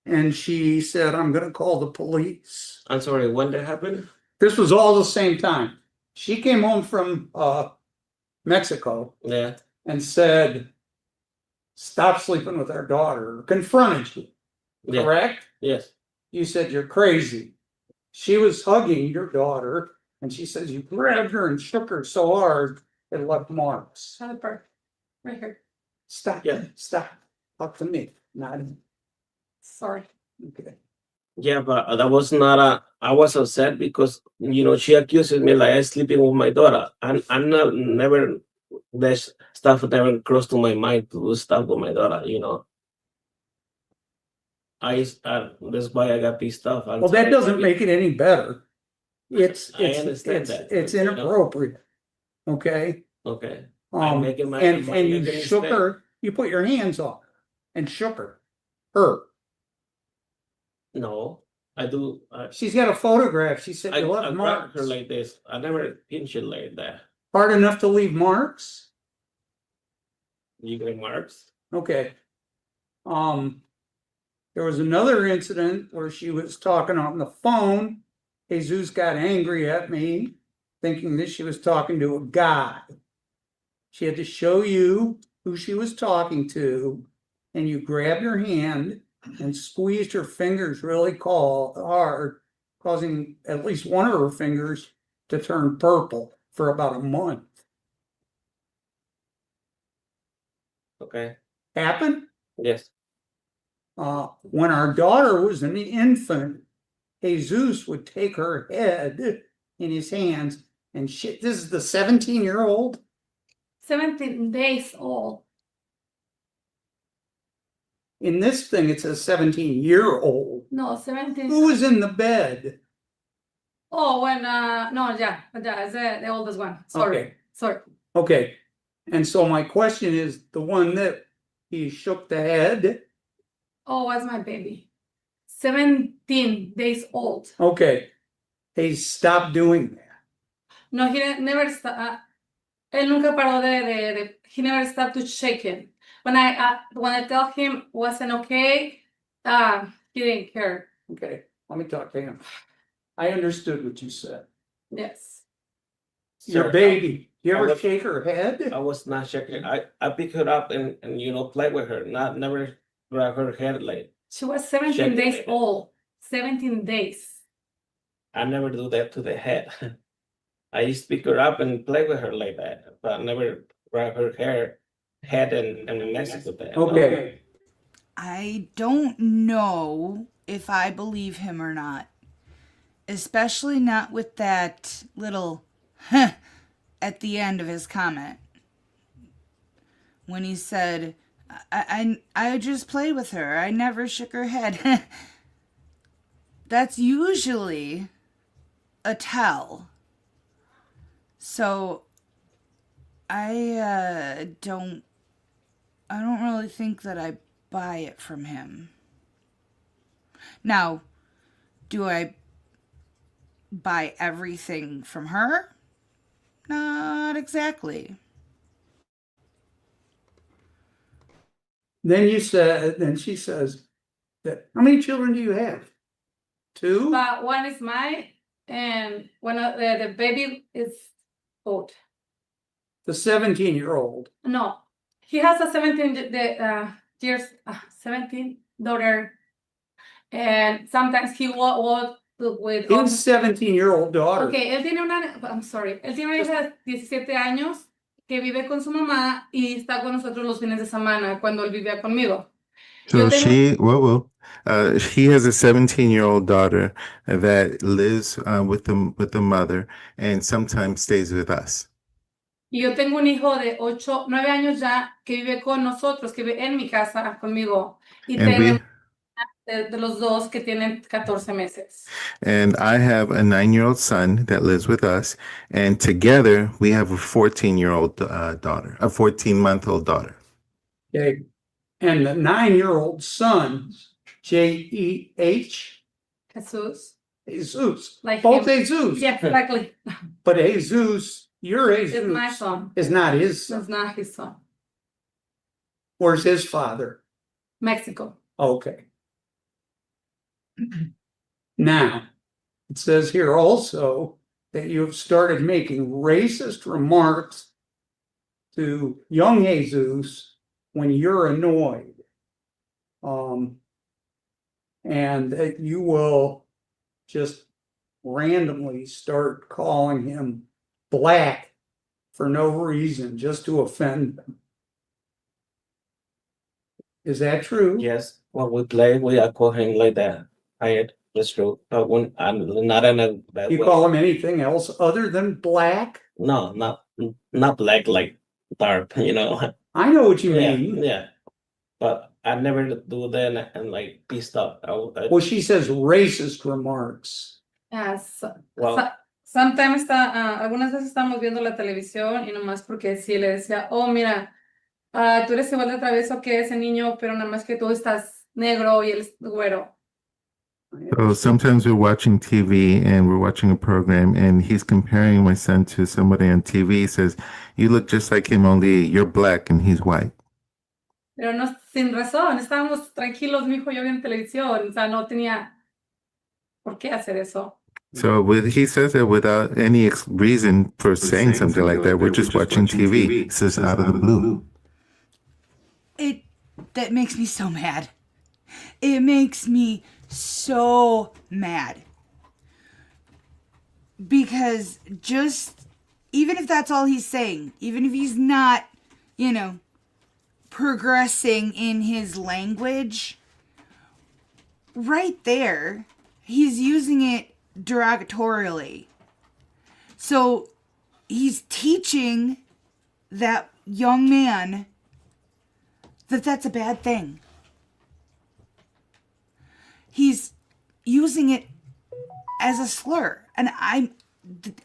and she said, "I'm going to call the police." I'm sorry, when that happened? This was all the same time. She came home from Mexico. Yeah. And said, "Stop sleeping with our daughter," confronted you, Yeah. correct? Yes. you said you're crazy. She was hugging your daughter and she says you grabbed her and shook her so hard it left marks. Right here. Stop. Yeah. Stop. Talk to me, not Sorry. okay. Yeah, but that was not a. I was upset because she accuses me like I'm sleeping with my daughter, and I'm not never. There's stuff never crossed to my mind to do stuff with my daughter. That's why I got pissed off. Well, that doesn't make it any better. I understand that. It's inappropriate. Okay. Okay. And you shook her, you put your hands on her and shook her. No, I do. She's got a photograph. She said I you left grabbed marks. her like this. I never pinched it like that. Hard enough to leave marks? You got marks? Okay. There was another incident where she was talking on the phone. Jesus got angry at me, thinking that she was talking to a guy. She had to show you who she was talking to, and you grabbed her hand and squeezed her fingers really hard, causing at least one of her fingers to turn purple for about a month. Okay. Happened? Yes. When our daughter was an infant, Jesus would take her head in his hands and shit. This is the 17-year-old? 17 days old. In this thing, it says 17-year-old. No, 17. Who was in the bed? Oh, no, yeah, it's the oldest one. Sorry. Okay. And so my question is, the one that he shook the head? Oh, was my baby. 17 days old. Okay. Hey, stop doing that. No, he never stopped. Él nunca paró he never stopped to shake him. When I tell him wasn't okay, he didn't care. Okay, let me talk to him. I understood what you said. Yes. Your baby, you ever shake her head? I was not shaking. I pick her up and play with her, never grab her head like. She was 17 days old. 17 days. I never do that to the head. I just pick her up and play with her like that, but never grab her head and mess with that. Okay. I don't know if I believe him or not. Especially not with that little huh at the end of his comment. When he said, I just played with her. I never shook her head. That's usually a tell. So I don't really think that I buy it from him. Now, do I buy everything from her? Not exactly. Then she says that, how many children do you have? 2? But one is mine, and one of the baby is old. The 17-year-old. No, he has a 17 daughter, and sometimes he walk with. His 17-year-old daughter. Okay, él tiene una hija de 17 años que vive con su mamá y está con nosotros los fines de semana cuando él vivía conmigo. So he has a 17-year-old daughter that lives with the mother and sometimes stays with us. Y yo tengo un hijo de 9 años ya que vive con nosotros, que vive en mi casa conmigo. Y tengo de los dos que tienen 14 meses. And I have a 9-year-old son that lives with us, and together we have a 14-year-old daughter, a 14-month-old daughter. Okay. And the 9-year-old son, J-E-H. Jesus. Like both him. Jesus. Yeah, exactly. But Jesus, your Jesus It's my son. is not his son. It's not his son. Where's his father? Mexico. Okay. Now, it says here also that you have started making racist remarks to young Jesus when you're annoyed. and that you will just randomly start calling him black for no reason, just to offend them. Is that true? Yes, when we play, I call him like that. That's true. But when I'm not in a bad You way. call him anything else other than black? No, not black, like dark, you know. I know what you Yeah, mean. yeah. But I never do that and like pissed off. Well, she says racist remarks. Yes. Well- Sometimes algunas veces estamos viendo la televisión y nomás porque sí le decía, oh, mira, tú eres igual de travieso que ese niño, pero nada más que tú estás negro y él es güero. So sometimes we're watching TV and we're watching a program and he's comparing my son to somebody on TV. He says, "You look just like him, only you're black and he's white." Pero no, sin razón, estábamos tranquilos, mi hijo y yo viendo televisión, o sea, no tenía por qué hacer eso. So he says that without any reason for saying something like that. We're just watching TV. It's just out of the blue. That makes me so mad. It makes me so mad. Because just, even if that's all he's saying, even if he's not, progressing in his language, right there, he's using it derogatorily. So he's teaching that young man that that's a bad thing. He's using it as a slur. And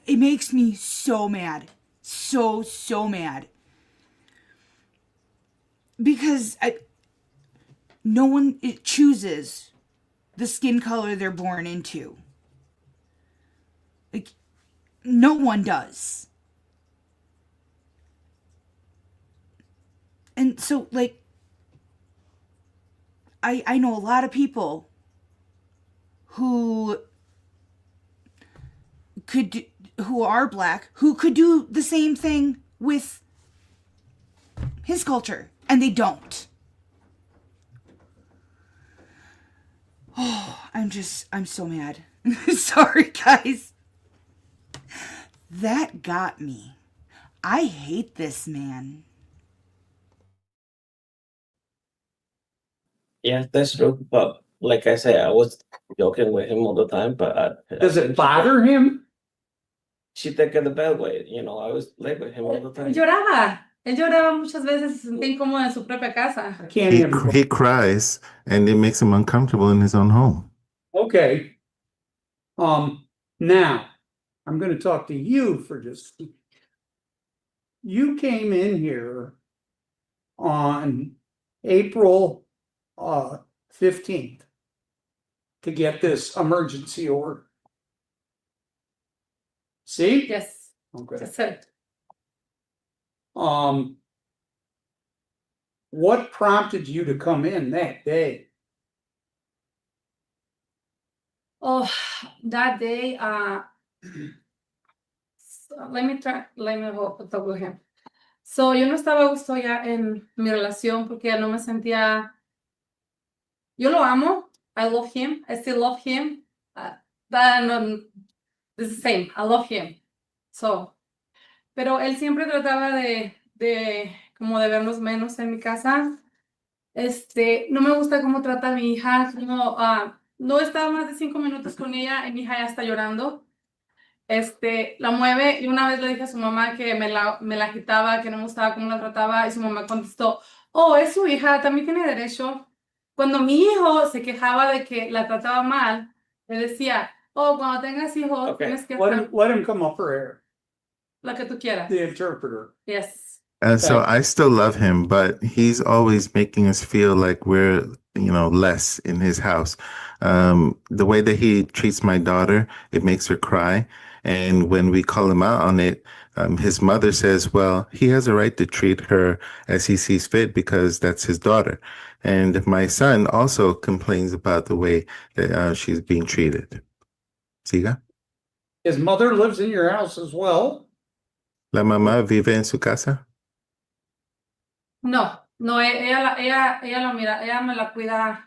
it makes me so mad. So mad. Because no one chooses the skin color they're born into. Like, no one does. And so, like, I know a lot of people who are black, who could do the same thing with his culture, and they don't. Oh, I'm so mad. Sorry, guys. That got me. I hate this man. Yeah, that's true. But like I said, I was joking with him all the time. But Does it bother him? She took it the bad way. I was like with him all the time. Lloraba. Él lloraba muchas veces, se sentía incómodo en su propia casa. He cries and it makes him uncomfortable in his own home. Okay. Now, I'm going to talk to you for just. You came in here on April 15th to get this emergency order. See? Yes. Okay. That's it. What prompted you to come in that day? Oh, that day, let me go talk with him. So, yo no estaba a gusto ya en mi relación porque ya no me sentía. Yo lo amo. I love him. I still love him. But it's the same. I love him. So, pero él siempre trataba de como de vernos menos en mi casa. No me gusta cómo trata a mi hija. No estaba más de 5 minutos con ella y mi hija ya está llorando. La mueve y una vez le dije a su mamá que me la agitaba, que no me gustaba cómo la trataba y su mamá contestó, oh, es su hija, también tiene derecho. Cuando mi hijo se quejaba de que la trataba mal, le decía, oh, cuando tengas hijos tienes que hacer Let him come up for air. lo que tú quieras. The interpreter. Yes. So I still love him, but he's always making us feel like we're, less in his house. The way that he treats my daughter, it makes her cry. And when we call him out on it, his mother says, well, he has a right to treat her as he sees fit because that's his daughter. And my son also complains about the way that she's being treated. Siga. His mother lives in your house as well? La mamá vive en su casa? No, ella lo mira, ella me la cuida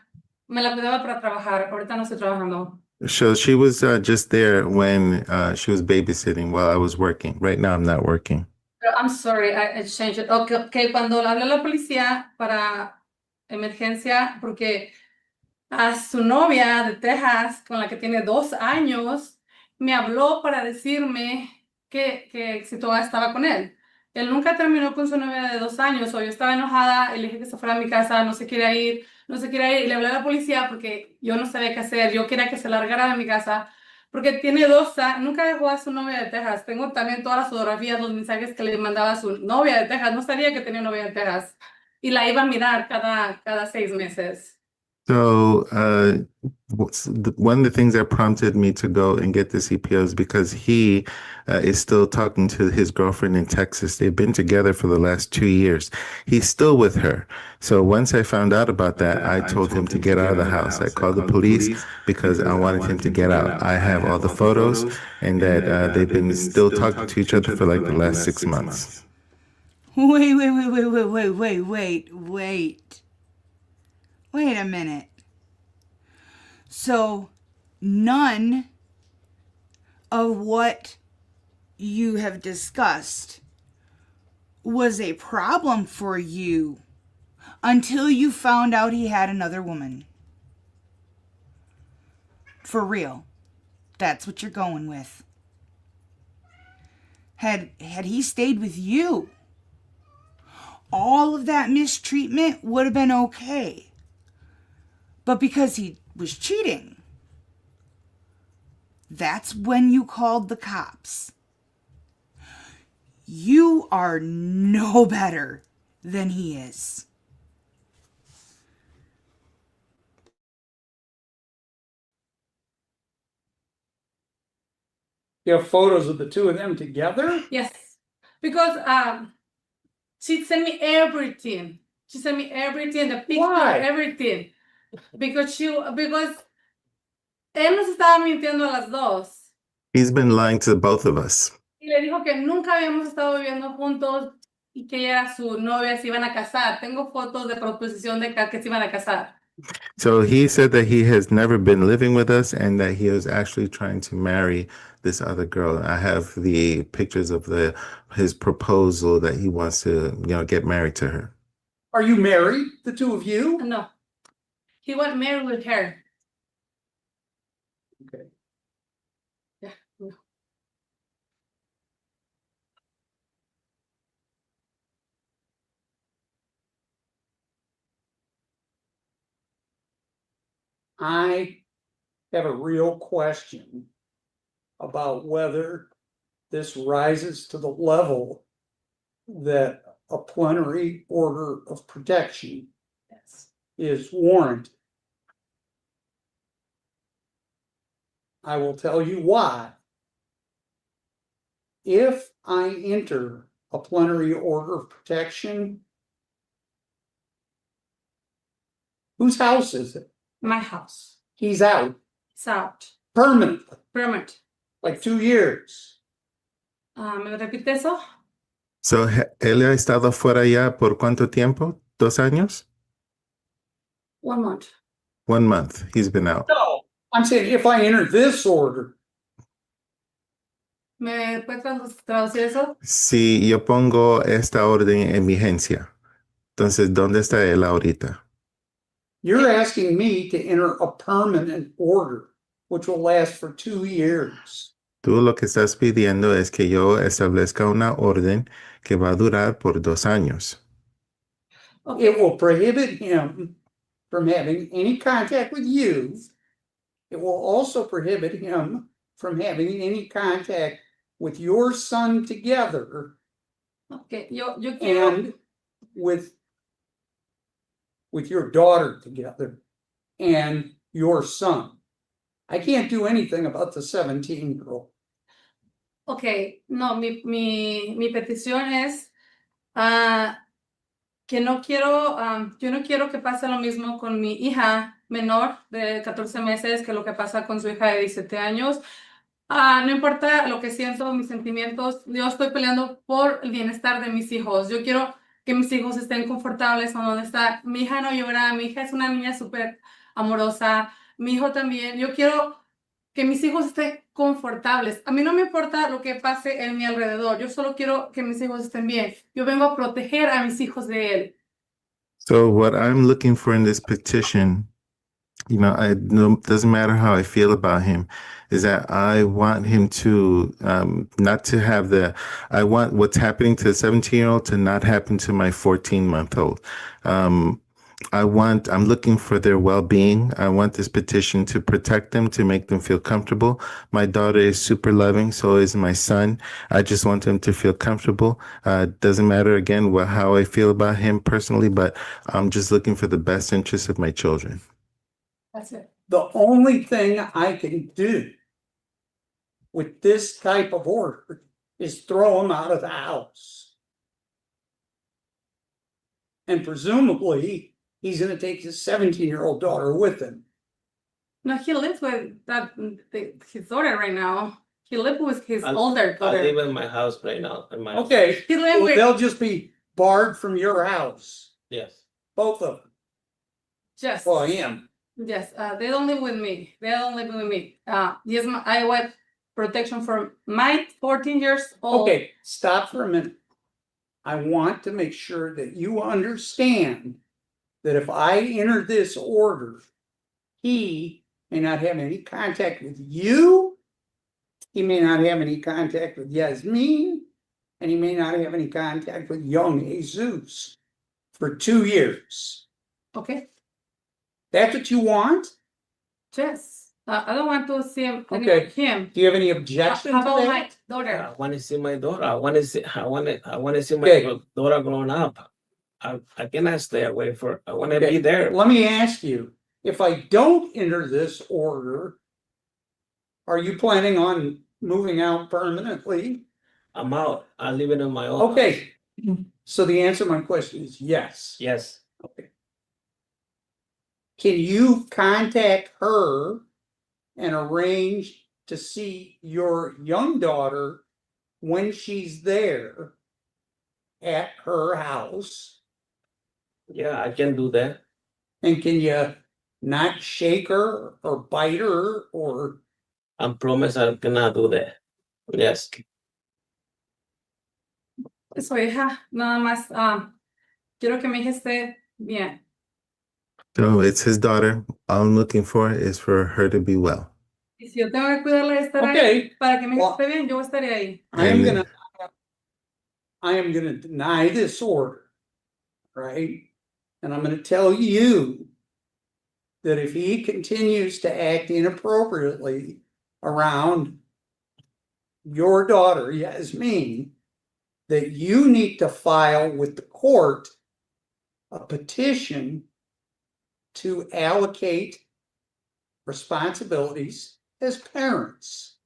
Me la cuidaba para trabajar. Ahorita no estoy trabajando. So she was just there when she was babysitting while I was working. Right now, I'm not working. Pero I'm sorry, I changed it. Okay, cuando le hablé a la policía para emergencia, porque a su novia de Texas, con la que tiene 2 años, me habló para decirme que si todavía estaba con él. Él nunca terminó con su novia de 2 años, o yo estaba enojada y le dije que se fuera a mi casa, no se quiere ir, y le hablé a la policía porque yo no sabía qué hacer, yo quería que se largara de mi casa, porque tiene 2 años, nunca dejó a su novia de Texas. Tengo también todas las fotografías, los mensajes que le mandaba a su novia de Texas, no sabía que tenía novia de Texas, y la iba a mirar cada 6 meses. So one of the things that prompted me to go and get the CPO is because he is still talking to his girlfriend in Texas. They've been together for the last 2 years. He's still with her. So once I found out about that, I told him to get out of the house. I called the police because I wanted him to get out. I have all the photos and that they've been still talking to each other for like the last 6 months. Wait a minute. So none of what you have discussed was a problem for you until you found out he had another woman. For real. That's what you're going with. Had he stayed with you, all of that mistreatment would have been okay. But because he was cheating, that's when you called the cops. You are no better than he is. You have photos of the two of them together? Yes, because she sent me everything. She sent me everything, the picture, Why? everything. Because él nos estaba mintiendo a las dos. He's been lying to both of us. Y le dijo que nunca habíamos estado viviendo juntos y que ella era su novia, se iban a casar. Tengo fotos de proposición de que se iban a casar. So he said that he has never been living with us and that he was actually trying to marry this other girl. I have the pictures of his proposal that he wants to, get married to her. Are you married, the two of you? No. He went married with her. Okay. Yeah. No. I have a real question about whether this rises to the level that a plenary order of protection is warranted. I will tell you why. If I enter a plenary order of protection, whose house is it? My house. He's out It's out. permanently, Permanent. like 2 years. ¿Me repite eso? So él ha estado fuera ya por cuánto tiempo? 2 años? 1 month. 1 month. He's been out. No, I'm saying if I enter this order, ¿Me puede traducir eso? Si yo pongo esta orden en vigencia, entonces, ¿dónde está él ahorita? you're asking me to enter a permanent order, which will last for 2 years. Tú lo que estás pidiendo es que yo establezca una orden que va a durar por 2 años. Okay. It will prohibit him from having any contact with you. It will also prohibit him from having any contact with your son together Okay. Yo quiero. and with your daughter together and your son. I can't do anything about the 17-year-old. Okay, no, mi petición es que no quiero, yo no quiero que pase lo mismo con mi hija menor de 14 meses que lo que pasa con su hija de 17 años. No importa lo que siento, mis sentimientos, yo estoy peleando por el bienestar de mis hijos. Yo quiero que mis hijos estén confortables donde está. Mi hija no llora, mi hija es una niña súper amorosa, mi hijo también. Yo quiero que mis hijos estén confortables. A mí no me importa lo que pase en mi alrededor, yo solo quiero que mis hijos estén bien. Yo vengo a proteger a mis hijos de él. So what I'm looking for in this petition, doesn't matter how I feel about him, is that I want him to not to have I want what's happening to the 17-year-old to not happen to my 14-month-old. I'm looking for their well-being. I want this petition to protect them, to make them feel comfortable. My daughter is super loving, so is my son. I just want them to feel comfortable. Doesn't matter, again, how I feel about him personally, but I'm just looking for the best interest of my children. That's it. The only thing I can do with this type of order is throw him out of the house. And presumably, he's gonna take his 17-year-old daughter with him. No, he lives with his daughter right now. He lives with his older I daughter. live in my house right now. In my house. Okay, He lives well, with, they'll just be barred from your house, Yes. both of them. yes. Well, him. Yes, they don't live with me. They don't live with me. Yes, I want protection for my 14 years old. Okay, stop for a minute. I want to make sure that you understand that if I enter this order, he may not have any contact with you. He may not have any contact with Yasmin, and he may not have any contact with young Jesus for 2 years. Okay, That's what you want? yes. I don't want to see him. Okay. Him. Do you have any objection How to about that? my daughter? I want to see my daughter. I want to see my Okay. daughter growing up. I cannot stay away for. I want to Okay. be there. Let me ask you, if I don't enter this order, are you planning on moving out permanently? I'm out. I'm living on my own. house. Okay, so the answer to my question is yes. Yes. Okay. Can you contact her and arrange to see your young daughter when she's there at her house? Yeah, I can do that. And can you not shake her or bite her or? I promise I cannot do that. Yes. Su hija, nada más. Quiero que mi hija esté bien. So it's his daughter. All I'm looking for is for her to be well. Y si yo tengo que cuidarla y estar Okay. ahí para que mi hija Well, esté bien, yo estaré ahí. I am gonna deny this order, right? And I'm gonna tell you that if he continues to act inappropriately around your daughter, Yasmin, that you need to file with the court a petition to allocate responsibilities as parents.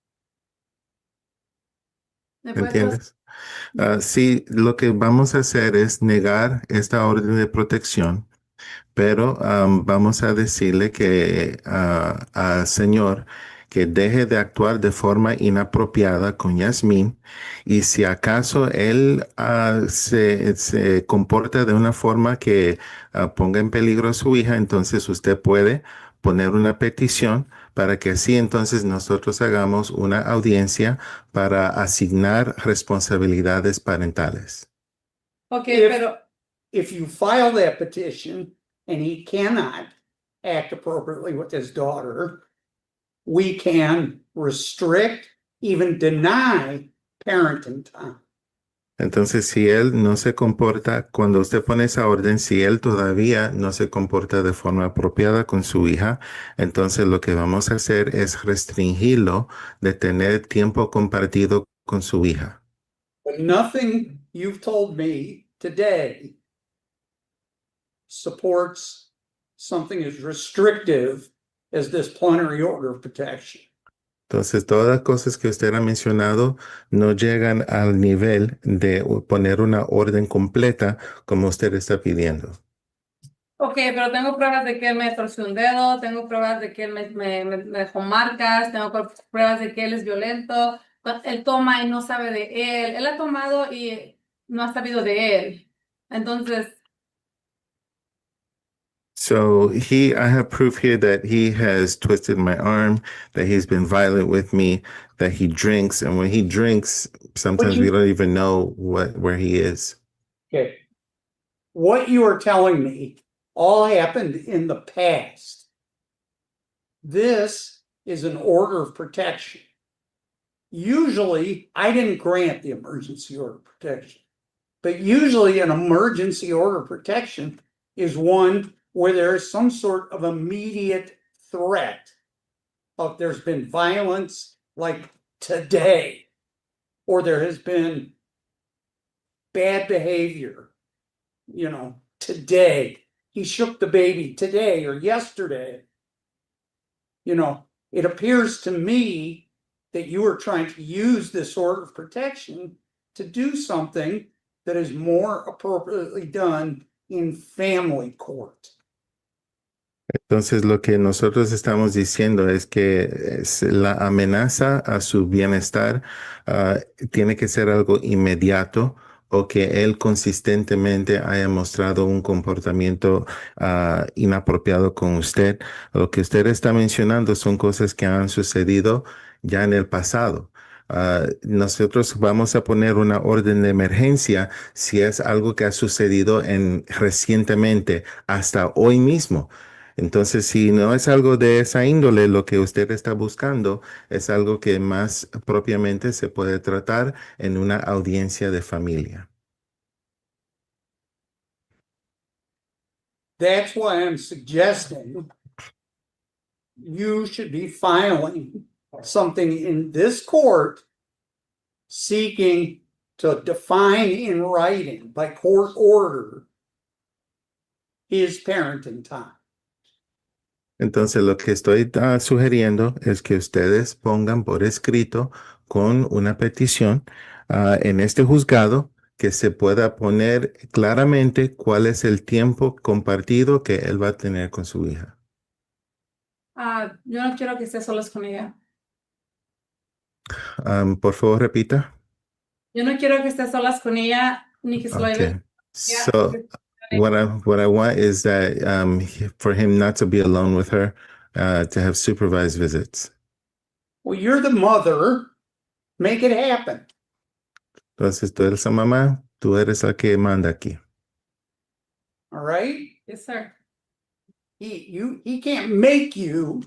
¿Me puedes ¿Entiendes? Sí, lo que vamos a hacer es negar esta orden de protección, pero vamos a decirle que al señor que deje de actuar de forma inapropiada con Yasmin, y si acaso él se comporta de una forma que ponga en peligro a su hija, entonces usted puede poner una petición para que así entonces nosotros hagamos una audiencia para asignar responsabilidades parentales. Okay, pero If you file that petition and he cannot act appropriately with his daughter, we can restrict, even deny parenting time. Entonces, si él no se comporta, cuando usted pone esa orden, si él todavía no se comporta de forma apropiada con su hija, entonces lo que vamos a hacer es restringirlo de tener tiempo compartido con su hija. But nothing you've told me today supports something as restrictive as this plenary order of protection. Entonces, todas las cosas que usted ha mencionado no llegan al nivel de poner una orden completa como usted está pidiendo. okay, pero tengo pruebas de que él me torció un dedo, tengo pruebas de que él me dejó marcas, tengo pruebas de que él es violento, él toma y no sabe de él ha tomado y no ha sabido de él. Entonces, So I have proof here that he has twisted my arm, that he's been violent with me, that he drinks, and when he drinks, sometimes we don't even know where he is. Okay. What you are telling me all happened in the past. This is an order of protection. Usually, I didn't grant the emergency order of protection, but usually an emergency order of protection is one where there is some sort of immediate threat of there's been violence like today, or there has been bad behavior, today. He shook the baby today or yesterday. It appears to me that you are trying to use this order of protection to do something that is more appropriately done in family court. Entonces, lo que nosotros estamos diciendo es que la amenaza a su bienestar tiene que ser algo inmediato o que él consistentemente haya mostrado un comportamiento inapropiado con usted. Lo que usted está mencionando son cosas que han sucedido ya en el pasado. Nosotros vamos a poner una orden de emergencia si es algo que ha sucedido recientemente, hasta hoy mismo. Entonces, si no es algo de esa índole, lo que usted está buscando es algo que más propiamente se puede tratar en una audiencia de familia. That's why I'm suggesting you should be filing something in this court seeking to define in writing by court order his parenting time. Entonces, lo que estoy sugiriendo es que ustedes pongan por escrito con una petición en este juzgado que se pueda poner claramente cuál es el tiempo compartido que él va a tener con su hija. Yo no quiero que esté solas con ella. Por favor, repita. Yo no quiero que esté solas con ella ni que se lo lleve. Okay. So what I want is that for him not to be alone with her, to have supervised visits. Well, you're the mother. Make it happen. Entonces, tú eres la mamá, tú eres la que manda aquí. All right? Yes, sir. He can't make you,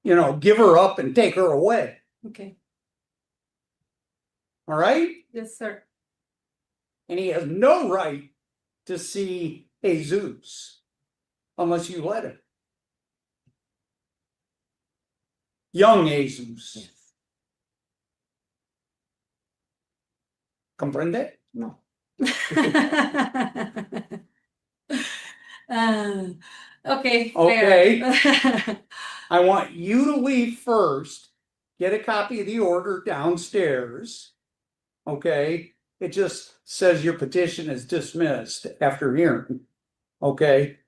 give her up and take her away. Okay. All right? Yes, sir. And he has no right to see Jesus unless you let him. Young Jesus. Yes. ¿Comprende? No. Okay. Okay. Fair. I want you to leave first, get a copy of the order downstairs. Okay? It just says your petition is dismissed after hearing. Okay?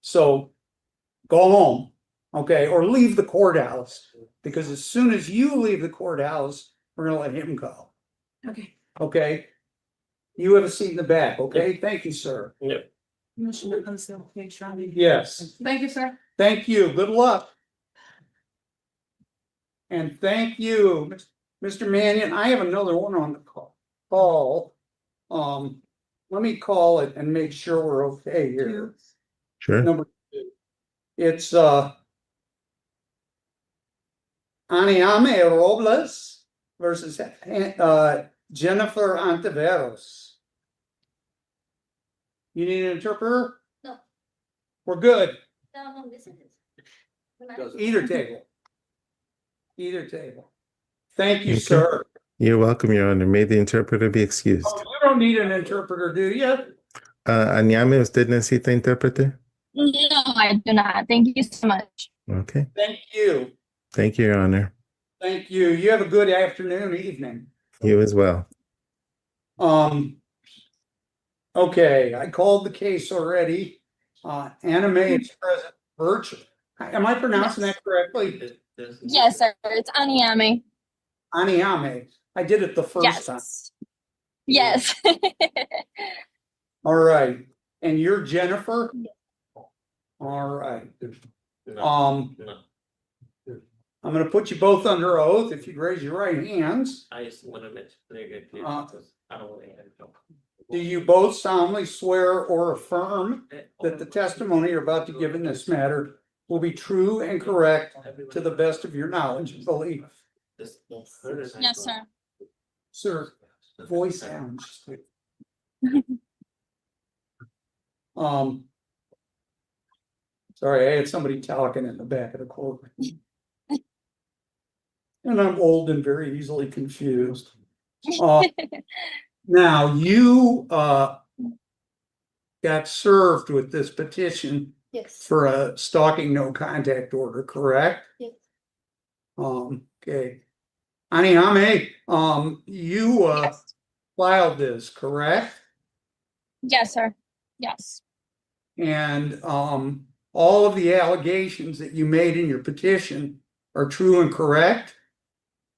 So go home. Okay? Or leave the courthouse. Because as soon as you leave the courthouse, we're going to let him go. Okay. Okay? You have a seat in the back. Okay? Thank you, sir. Yep. Yes. Thank you, sir. Thank you. Good luck. And thank you, Mr. Mannion. I have another one on the call. Let me call it and make sure we're okay here. Sure. Number 2. It's Aniame Robles versus Jennifer Antiveros. You need an interpreter? No. We're good. No, this is Either table. Either table. Thank you, Okay. sir. You're welcome, Your Honor. May the interpreter be excused. Oh, you don't need an interpreter, do you? Añame, ¿usted necesita intérprete? No, I do not. Thank you so much. Okay. Thank you. Thank you, Your Honor. Thank you. You have a good afternoon, evening. You as well. Okay, I called the case already. Anime is present virtual. Am I pronouncing that correctly? Yes, sir. It's Aniame. Aniame. I did it the first time. Yes. Yes. All right. And you're Jennifer? Yes. All right. No, no. I'm gonna put you both under oath. If you'd raise your right hands. I just want to make it clear because I don't want to have trouble. Do you both solemnly swear or affirm that the testimony you're about to give in this matter will be true and correct to the best of your knowledge and belief? Yes, sir. Sir, voice down. Sorry, I had somebody talking in the back of the courtroom. And I'm old and very easily confused. Now, you got served with this petition Yes. for a stalking no contact order, correct? Yes. Okay. Aniame, you Yes. filed this, correct? Yes, sir. Yes. And all of the allegations that you made in your petition are true and correct?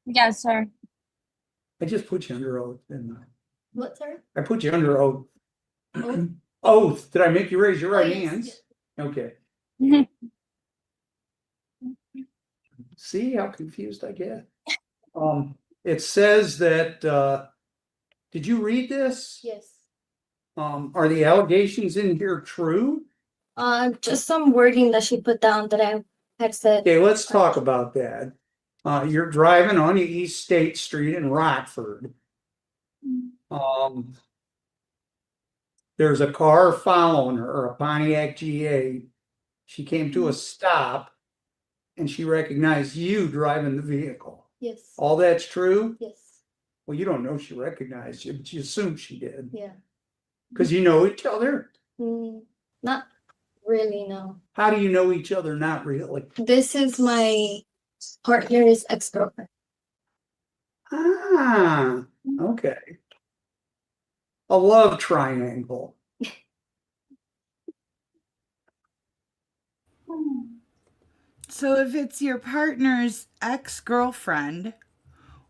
Yes, sir. I just put you under oath, didn't I? What, sir? I put you under oath. Oath? Oath. Did I make you raise your right yes, hands? yes. Okay. Mhm. See how confused I get? It says that, did you read this? Yes. Are the allegations in here true? Just some wording that she put down that I had said. Okay, let's talk about that. You're driving on East State Street in Rockford. There's a car following her, a Pontiac GA. She came to a stop and she recognized you driving the vehicle. Yes. All that's true? Yes. Well, you don't know she recognized you, but you assume she did. Yeah. Because you know each other. Not really, no. How do you know each other? Not really. This is my partner's ex-girlfriend. Ah, okay. A love triangle. So if it's your partner's ex-girlfriend,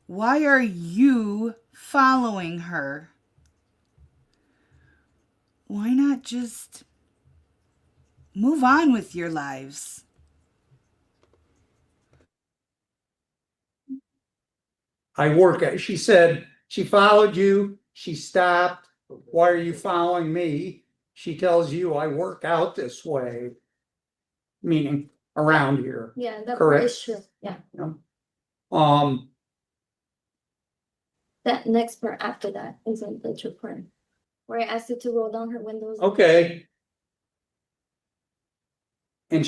why are you following her? Why not just move on with your lives? I work at, she said she followed you, she stopped. Why are you following me? She tells you I work out this way. Meaning around here. Yeah, that Correct. part is true. Yeah. That next part after that isn't the true part. Where I asked her to roll down her windows. Okay. And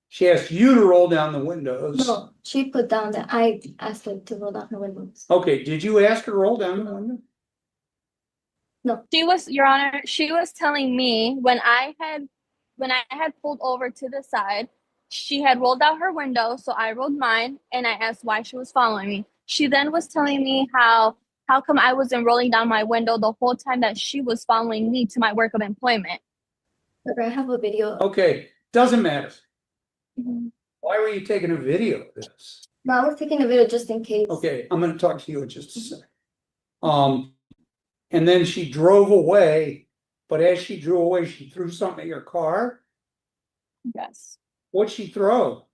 she asked you to roll down the windows. No, she put down that I asked her to roll down her windows. Okay, did you ask her to roll down the window? No. She was, Your Honor, she was telling me when I had pulled over to the side, she had rolled out her window, so I rolled mine and I asked why she was following me. She then was telling me how come I wasn't rolling down my window the whole time that she was following me to my work of employment. But I have a video. Okay, doesn't matter. Mhm. Why were you taking a video of this? No, I was taking a video just in case. Okay, I'm gonna talk to you in just a second. And then she drove away, but as she drove away, she threw something in your car? Yes. What'd she throw?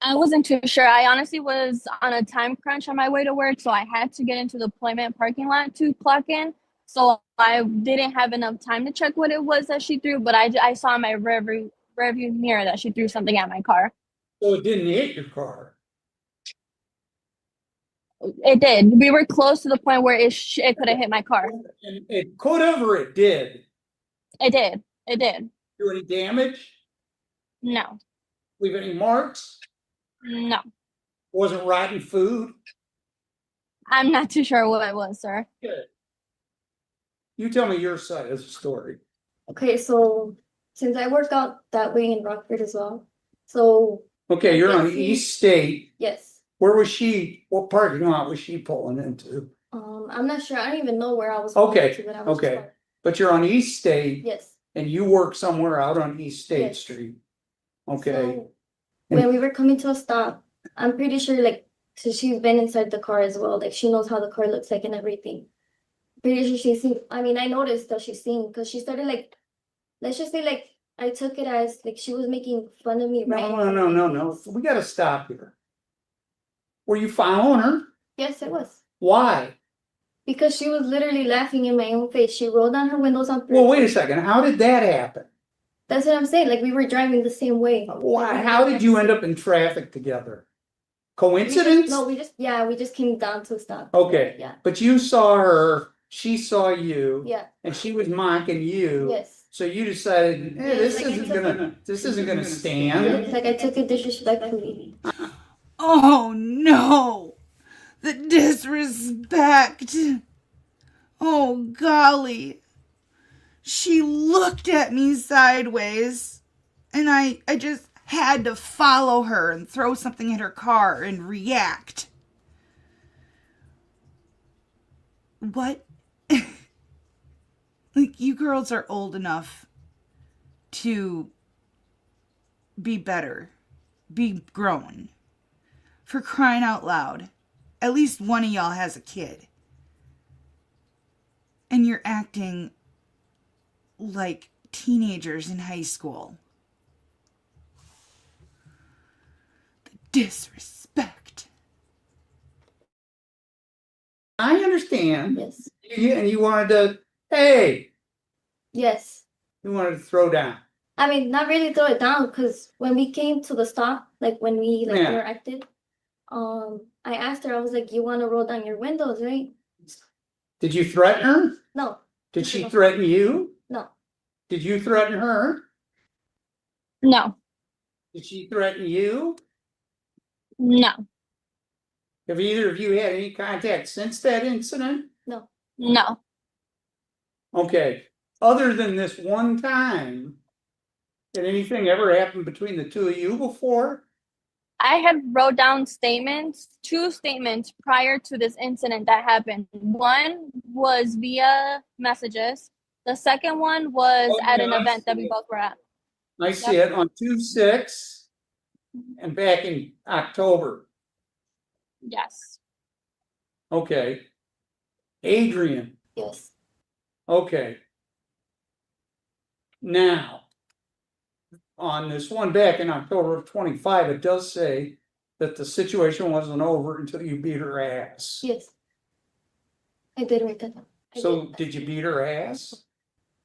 I wasn't too sure. I honestly was on a time crunch on my way to work, so I had to get into the employment parking lot to clock in. So I didn't have enough time to check what it was that she threw, but I saw in my rearview mirror that she threw something at my car. So it didn't hit your car? It did. We were close to the point where it could have hit my car. And it could have or it did? It did. It did. Do any damage? No. Leave any marks? No. Wasn't rotten food? I'm not too sure what it was, sir. Good. You tell me your side of the story. Okay, so since I work out that way in Rockford as well, so Okay, you're on East State. yes. Where was she? What parking lot was she pulling into? I'm not sure. I don't even know where I was. Okay, going to, but I was just okay. like, But you're on East State. yes. And you work somewhere out on East State Yes. Street. Okay. So, when we were coming to a stop, I'm pretty sure like so she's been inside the car as well. Like she knows how the car looks like and everything. pretty sure she's seen. I mean, I noticed that she's seen because she started like, let's just say like I took it as like she was making fun of me, right? No. We gotta stop here. Were you following her? Yes, it was. Why? Because she was literally laughing in my own face. She rolled down her windows on purpose. Well, wait a second. How did that happen? That's what I'm saying. Like we were driving the same way. Why? How did you end up in traffic together? Coincidence? We just came down to stop. Okay. Yeah. But you saw her, she saw you. Yeah. And she was mocking you. Yes. So you decided, hey, this isn't gonna stand. Like I took it disrespectfully. Oh no! The disrespect! Oh golly! She looked at me sideways, and I just had to follow her and throw something at her car and react. What? Like, you girls are old enough to be better, be grown. For crying out loud. At least one of y'all has a kid. And you're acting like teenagers in high school. The disrespect. I understand. Yes. And you wanted to, hey, Yes. you wanted to throw down. I mean, not really throw it down because when we came to the stop, like when we like Yeah. interacted, I asked her, I was like, you want to roll down your windows, right? Did you threaten her? No. Did she threaten you? No. Did you threaten her? No. Did she threaten you? No. Have either of you had any contact since that incident? No. No. Okay. Other than this one time, did anything ever happen between the two of you before? I had wrote down two statements prior to this incident that happened. One was via messages. The second one was at an event that we both were at. I see it on 2/6 and back in October. Yes. Okay. Adrian. Yes. Okay. Now, on this one back in October of 25, it does say that the situation wasn't over until you beat her ass. Yes. I did write that down. So did you beat her ass?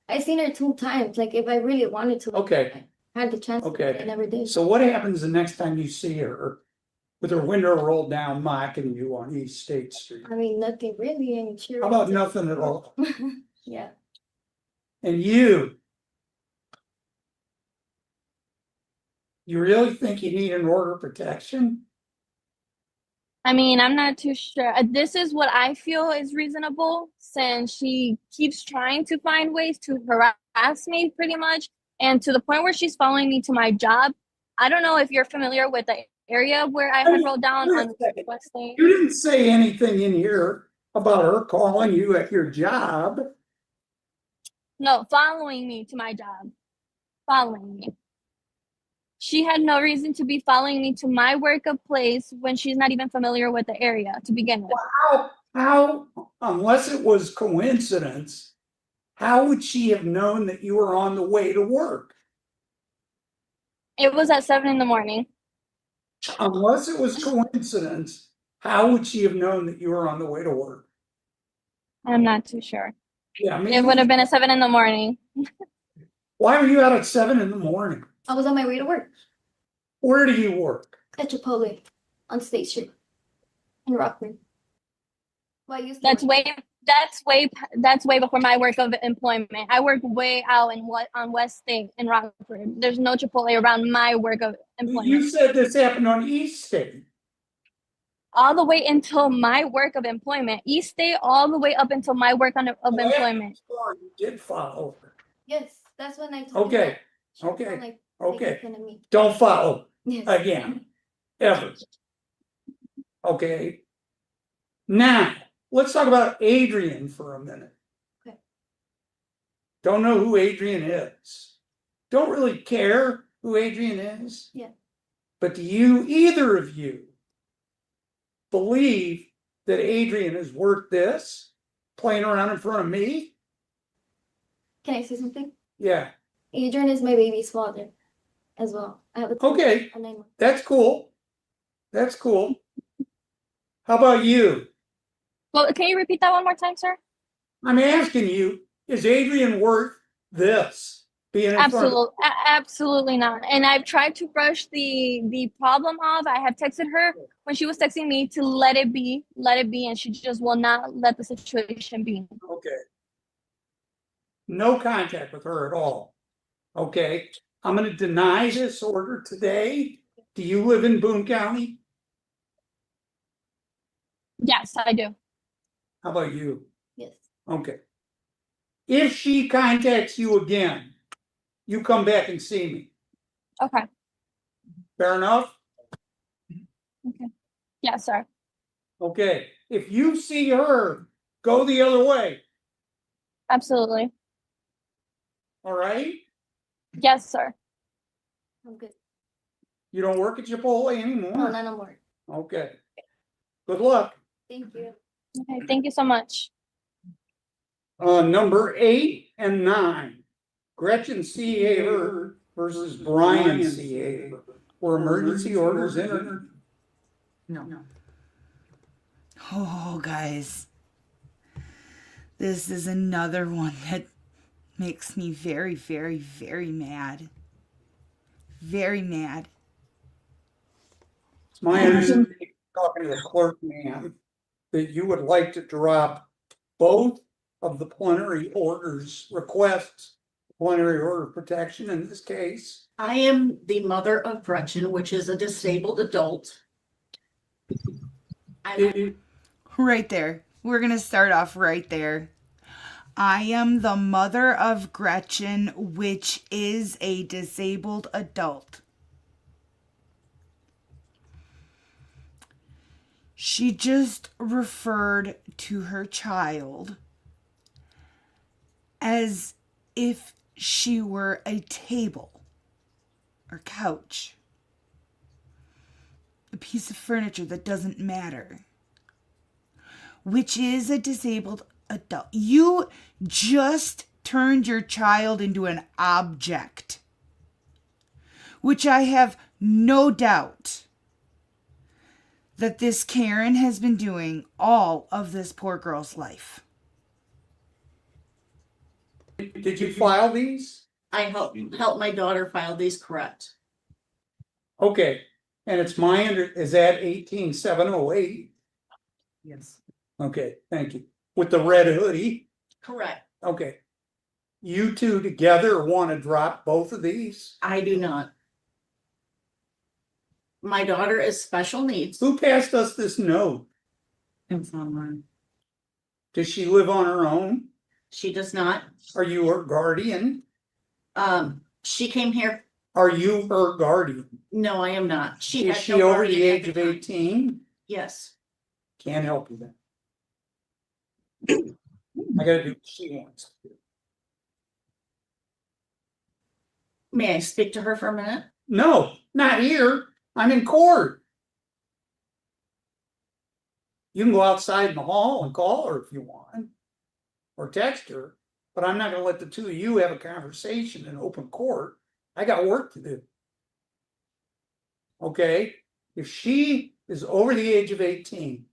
I seen her 2 times. Like if I really wanted to. Okay. I had the chance. Okay. I never did. So what happens the next time you see her with her window rolled down mocking you on East State Street? I mean, nothing really. I mean, sure. How about nothing at all? Yeah. And you really think you need an order of protection? I mean, I'm not too sure. This is what I feel is reasonable since she keeps trying to find ways to harass me pretty much. And to the point where she's following me to my job. I don't know if you're familiar with the area where I had rolled down on West Lane. You didn't say anything in here about her calling you at your job. No, following me to my job. Following me. She had no reason to be following me to my workplace when she's not even familiar with the area to begin with. How, unless it was coincidence, how would she have known that you were on the way to work? It was at 7 a.m. Unless it was coincidence, how would she have known that you were on the way to work? I'm not too sure. Yeah, I mean, It would have been at 7 a.m. Why were you out at 7 a.m? I was on my way to work. Where do you work? At Chipotle on State Street in Rockford. Well, I used to That's work. way before my work of employment. I work way out on West State in Rockford. There's no Chipotle around my work of employment. You said this happened on East State. All the way until my work of employment. East State all the way up until my work of employment. You did follow her. Yes, that's when I told Okay. her. Okay. Like, Okay. making fun of me. Don't follow Yes. again. Ever. Okay. Now, let's talk about Adrian for a minute. Okay. Don't know who Adrian is. Don't really care who Adrian is. Yeah. But do you, either of you, believe that Adrian is worth this? playing around in front of me? Can I say something? Yeah, Adrian is my baby's father as well. I have a okay, a 9-month. that's cool. That's cool. How about you? Well, can you repeat that one more time, sir? I'm asking you, is Adrian worth this? Being in front of, Absolutely, absolutely not. And I've tried to brush the problem off. I have texted her when she was texting me to let it be, and she just will not let the situation be. okay. No contact with her at all. Okay, I'm gonna deny this order today. Do you live in Boone County? Yes, I do. How about you? Yes. Okay. If she contacts you again, you come back and see me. Okay. Fair enough? Okay. Yes, sir. Okay. If you see her, go the other way. Absolutely. All right? Yes, sir. I'm good. You don't work at Chipotle No, anymore? not no more. Okay. Good luck. Thank you. Okay. Thank you so much. Number 8 and 9. Gretchen C. Haver versus Brian C. Haver. Were emergency orders entered? No. Oh, guys. This is another one that makes me very, very, very mad. Very mad. It's my understanding, talking to the clerk, ma'am, that you would like to drop both of the plenary orders, requests, plenary order of protection in this case. I am the mother of Gretchen, which is a disabled adult. Right there. We're going to start off right there. I am the mother of Gretchen, which is a disabled adult. She just referred to her child as if she were a table or couch, a piece of furniture that doesn't matter, which is a disabled adult. You just turned your child into an object, which I have no doubt that this Karen has been doing all of this poor girl's life. Did you file these? I help my daughter file these, correct? Okay, and it's is that 18708? Yes. Okay, thank you. With the red hoodie? Correct. Okay. You two together want to drop both of these? I do not. My daughter is special needs. Who passed us this note? It's online. Does she live on her own? She does not. Are you her guardian? She came here. Are you her guardian? No, I am not. Is she over the age of 18? Yes. Can't help you then. I gotta do what she wants to do. May I speak to her for a minute? No, not here. I'm in court. You can go outside in the hall and call her if you want, or text her, but I'm not gonna let the two of you have a conversation in open court. I got work to do. Okay, if she is over the age of 18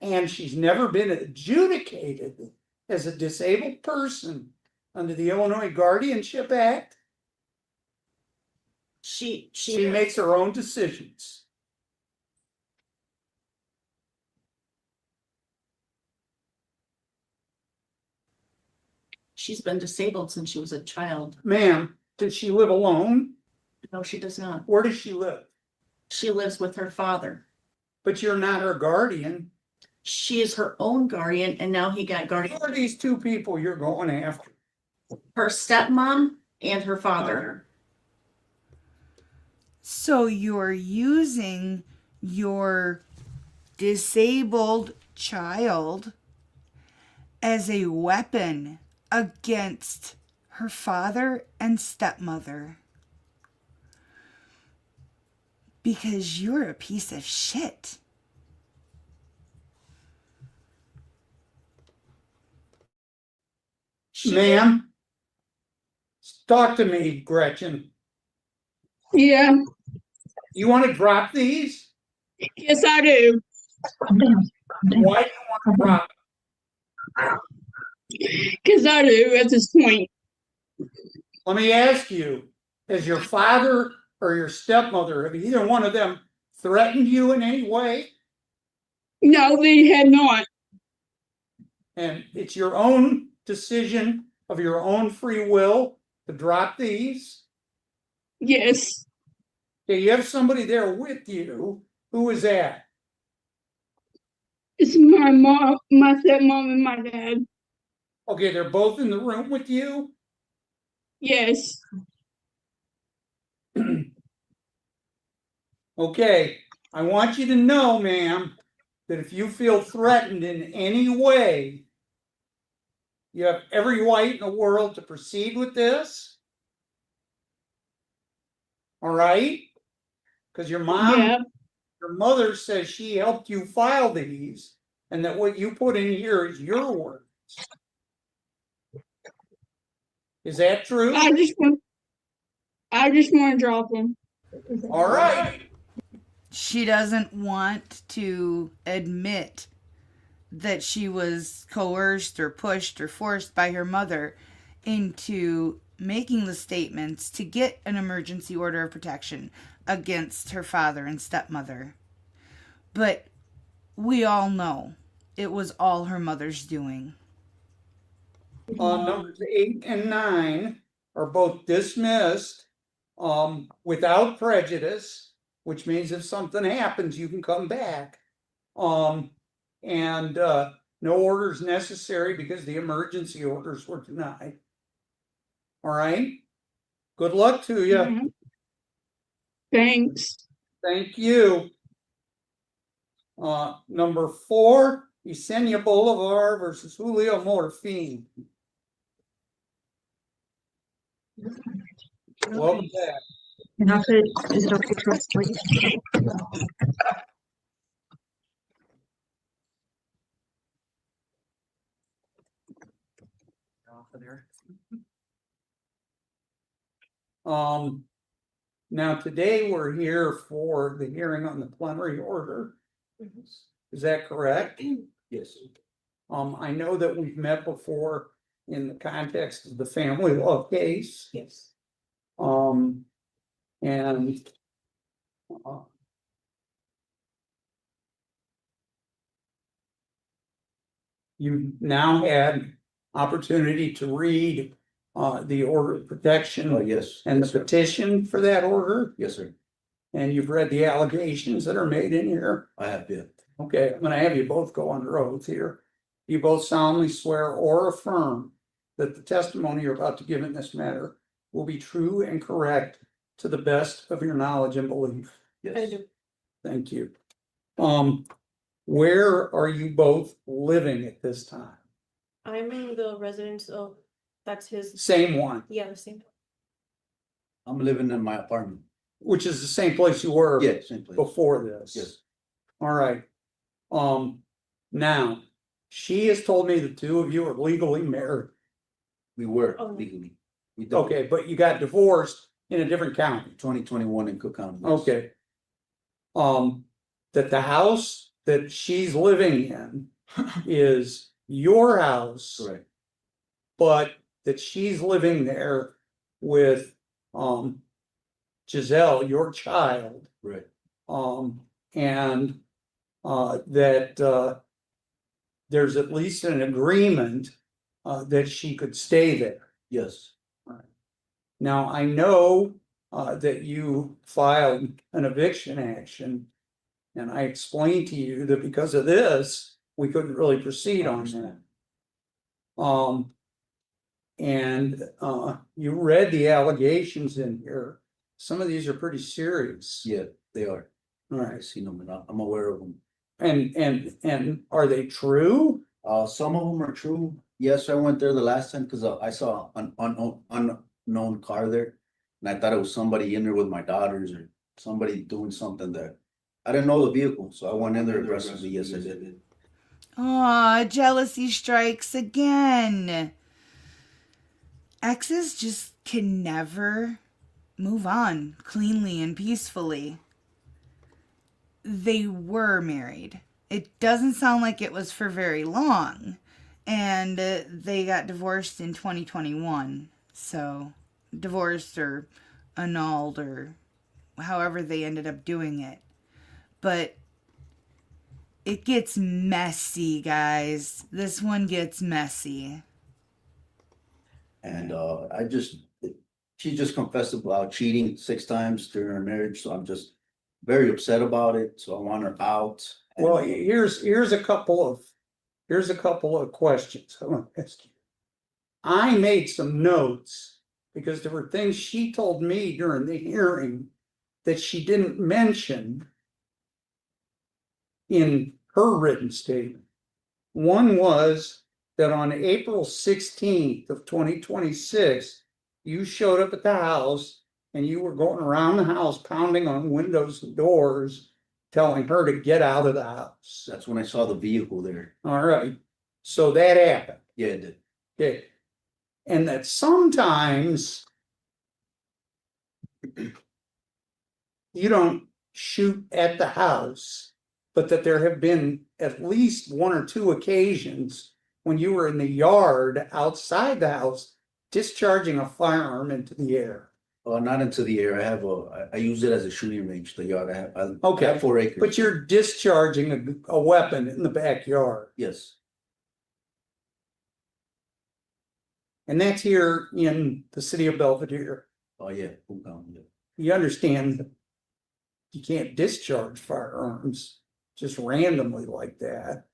and she's never been adjudicated as a disabled person under the Illinois Guardianship Act, she makes her own decisions. She's been disabled since she was a child. Ma'am, does she live alone? No, she does not. Where does she live? She lives with her father. But you're not her guardian. She is her own guardian, and now he got guardian. Who are these two people you're going after? Her stepmom and her father. So you're using your disabled child as a weapon against her father and stepmother. Because you're a piece of shit. Ma'am? Talk to me, Gretchen. Yeah, You want to drop these? yes, I do. Why do you want to drop Because I do at this point. Let me ask you, has your father or your stepmother, have either one of them threatened you in any way? No, they had not. And it's your own decision of your own free will to drop these? Yes, Okay, you have somebody there with you. Who is that? it's my mom, my stepmom, and my dad. Okay, they're both in the room with you? Yes, Okay, I want you to know, ma'am, that if you feel threatened in any way, you have every right in the world to proceed with this. All right? Because your mom, yeah, your mother says she helped you file these, and that what you put in here is your words. Is that true? I just want to drop them. All right. She doesn't want to admit that she was coerced or pushed or forced by her mother into making the statements to get an emergency order of protection against her father and stepmother. But we all know it was all her mother's doing. Numbers 8 and 9 are both dismissed without prejudice, which means if something happens, you can come back. And no orders necessary because the emergency orders were denied. All right. Good luck to you. Mhm. Thanks. Thank you. Number 4, Yesenia Boulevard versus Julio Morfine. Welcome back. Is it okay for us, please? Now today we're here for the hearing on the plenary order. Is that correct? Yes. I know that we've met before in the context of the family law case. Yes. And you now had opportunity to read the order of protection. Oh, yes. And Yes, the sir. petition for that order, Yes, sir. and you've read the allegations that are made in here. I have been. Okay, I'm gonna have you both go under oath here. You both solemnly swear or affirm that the testimony you're about to give in this matter will be true and correct to the best of your knowledge and belief. Yes. I do. Thank you. Where are you both living at this time? I'm in the residence of, that's his, Same one, yeah, the same. I'm living in my apartment. which is the same place you were Yeah, same place. before this. Yes. All right. Now, she has told me the two of you are legally married. We were Oh, no. legally. We don't. Okay, but you got divorced in a different county. 2021 in Cook County. Yes. Okay. That the house that she's living in is your house, Correct. but that she's living there with Giselle, your child. Right. And that there's at least an agreement that she could stay there. Yes. Now, I know that you filed an eviction action, and I explained to you that because of this, we couldn't really proceed on that. And you read the allegations in here. Some of these are pretty serious. Yeah, they are. All I right. seen them and I'm aware of them. And are they true? Some of them are true. Yes, I went there the last time because I saw an unknown car there. And I thought it was somebody in there with my daughters or somebody doing something there. I didn't know the vehicle, so I went in there aggressively. Yes, I did. Aw, jealousy strikes again. exes just can never move on cleanly and peacefully. They were married. It doesn't sound like it was for very long. And they got divorced in 2021. So, divorced or annulled or however they ended up doing it. But it gets messy, guys. This one gets messy. And she just confessed about cheating 6 times during her marriage, so I'm just very upset about it, so I want her out. Well, here's a couple of questions I want to ask you. I made some notes because there were things she told me during the hearing that she didn't mention in her written statement. One was that on April 16th of 2026, you showed up at the house and you were going around the house pounding on windows and doors, telling her to get out of the house. That's when I saw the vehicle there. All right. So that happened. Yeah, it did. Okay. And that sometimes you don't shoot at the house, but that there have been at least 1 or 2 occasions when you were in the yard outside the house discharging a firearm into the air. Not into the air. I use it as a shooting range, the yard. I Okay. have 4 acres. But you're discharging a weapon in the backyard. Yes. And that's here in the city of Belvedere. Oh, yeah. Yeah. You understand that you can't discharge firearms just randomly like that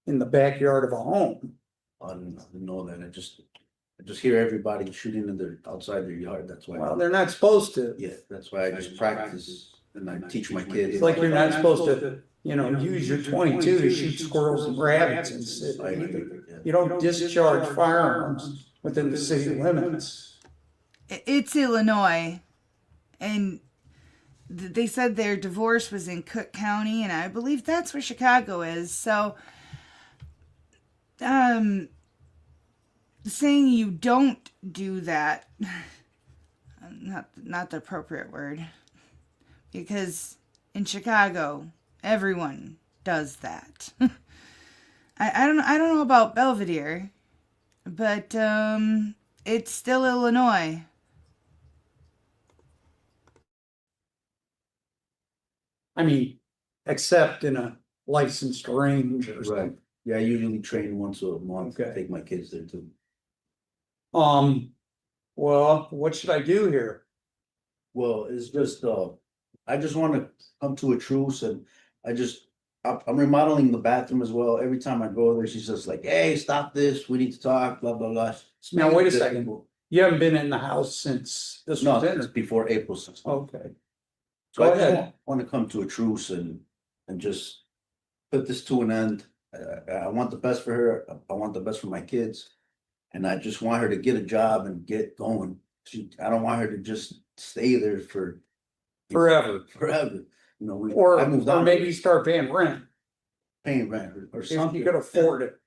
in the backyard of a home. I didn't know that. I just hear everybody shooting in their outside their yard. That's why. Well, they're not supposed to. Yeah, that's why I just practice and I teach my kids. It's like you're not supposed to, use your 22 to shoot squirrels and rabbits and shit. You don't discharge firearms within the city limits. It's Illinois, and they said their divorce was in Cook County, and I believe that's where Chicago is. So, saying you don't do that, not the appropriate word, because in Chicago everyone does that. I don't know about Belvedere, but it's still Illinois. I mean, except in a licensed range or something. Right. Yeah, I usually train once a month. Okay. Take my kids there too. Well, what should I do here? Well, it's just I just want to come to a truce, and I'm remodeling the bathroom as well. Every time I go there, she's just like, "Hey, stop this. We need to talk." Blah blah blah. It's Now, wait a difficult. second. You haven't been in the house since this No, was it's entered. before April 16th. Okay. So Go I just ahead. want to come to a truce and just put this to an end. I want the best for her. I want the best for my kids. And I just want her to get a job and get going. I don't want her to just stay there Forever. forever. You know, I Or moved on. maybe start paying rent Paying rent or if something. you could afford it.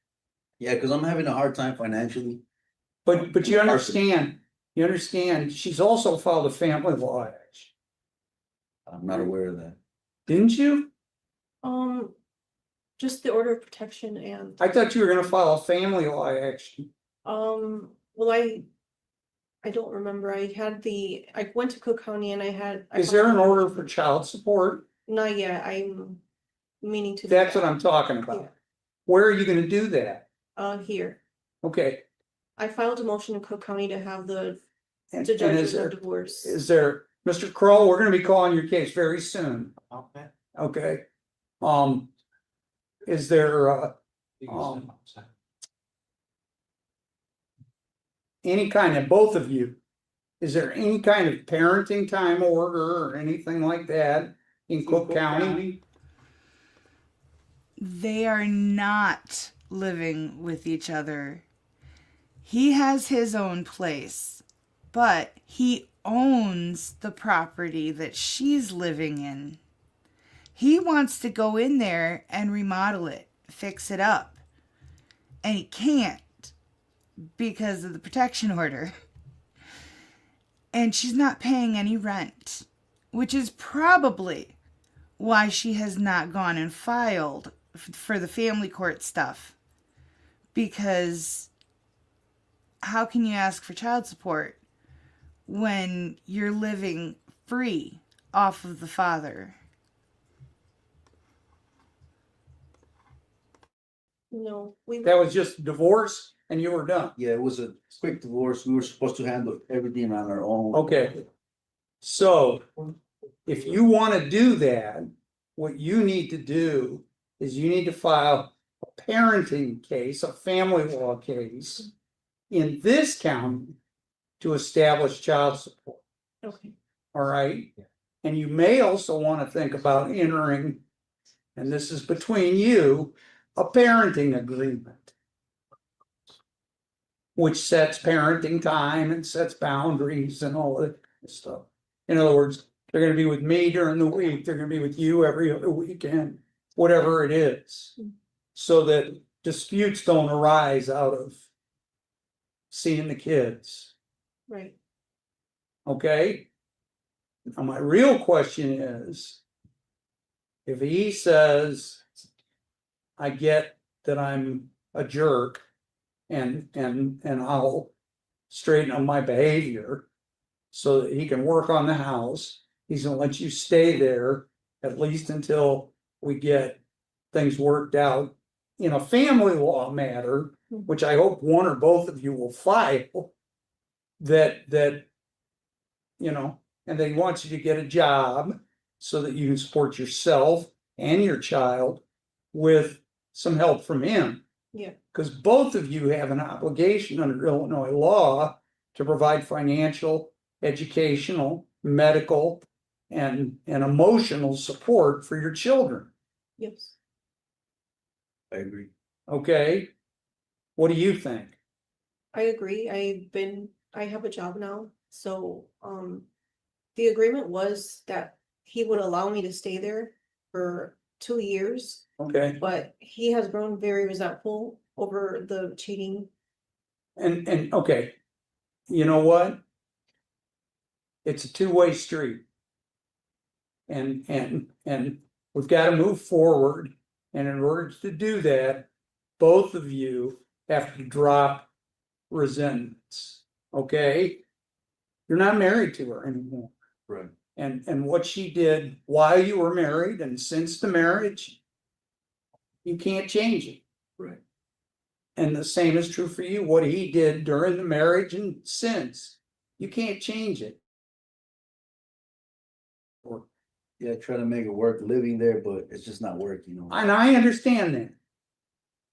Yeah, because I'm having a hard time financially. But you understand, she's also filed a family law action. I'm not aware of that. Didn't you? Just the order of protection and, I thought you were gonna file a family law action. well, I don't remember. I went to Cook County and I Is there an order for child support? Not yet. I'm meaning to. do That's that. what I'm talking about. Where are you gonna do that? Here. Okay. I filed a motion in Cook County to have the And judges is there, of divorce. Mr. Kroll, we're gonna be calling your case very soon. Okay. Is there, any kind of, both of you, is there any kind of parenting time order or anything like that in Cook County? They are not living with each other. He has his own place, but he owns the property that she's living in. He wants to go in there and remodel it, fix it up. And he can't because of the protection order. and she's not paying any rent, which is probably why she has not gone and filed for the family court stuff. Because how can you ask for child support when you're living free off of the father? No, That was just divorce and you were done. Yeah, it was a quick divorce. We were supposed to handle everything on our own. Okay. So if you want to do that, what you need to do is you need to file a parenting case, a family law case in this county to establish child support. Okay. All right. And you may also want to think about entering, and this is between you, a parenting agreement, which sets parenting time and sets boundaries and all that stuff. In other words, they're going to be with me during the week. They're going to be with you every other weekend, whatever it is, so that disputes don't arise out of seeing the kids. Right. Okay. Now, my real question is, if he says, I get that I'm a jerk and I'll straighten up my behavior so that he can work on the house, he's gonna let you stay there at least until we get things worked out in a family law matter, which I hope one or both of you will file, that you know, and they want you to get a job so that you can support yourself and your child with some help from him. Yeah. Because both of you have an obligation under Illinois law to provide financial, educational, medical, and emotional support for your children. Yes. I agree. Okay? What do you think? I agree. I have a job now, so the agreement was that he would allow me to stay there for 2 years, Okay, but he has grown very resentful over the cheating. and okay, you know what? It's a two-way street. And we've got to move forward. And in order to do that, both of you have to drop resentments. Okay? You're not married to her anymore. Right. And what she did while you were married and since the marriage, you can't change it. Right. And the same is true for you. What he did during the marriage and since, you can't change it. Yeah, try to make it work living there, but it's just not working, you know. And I understand that.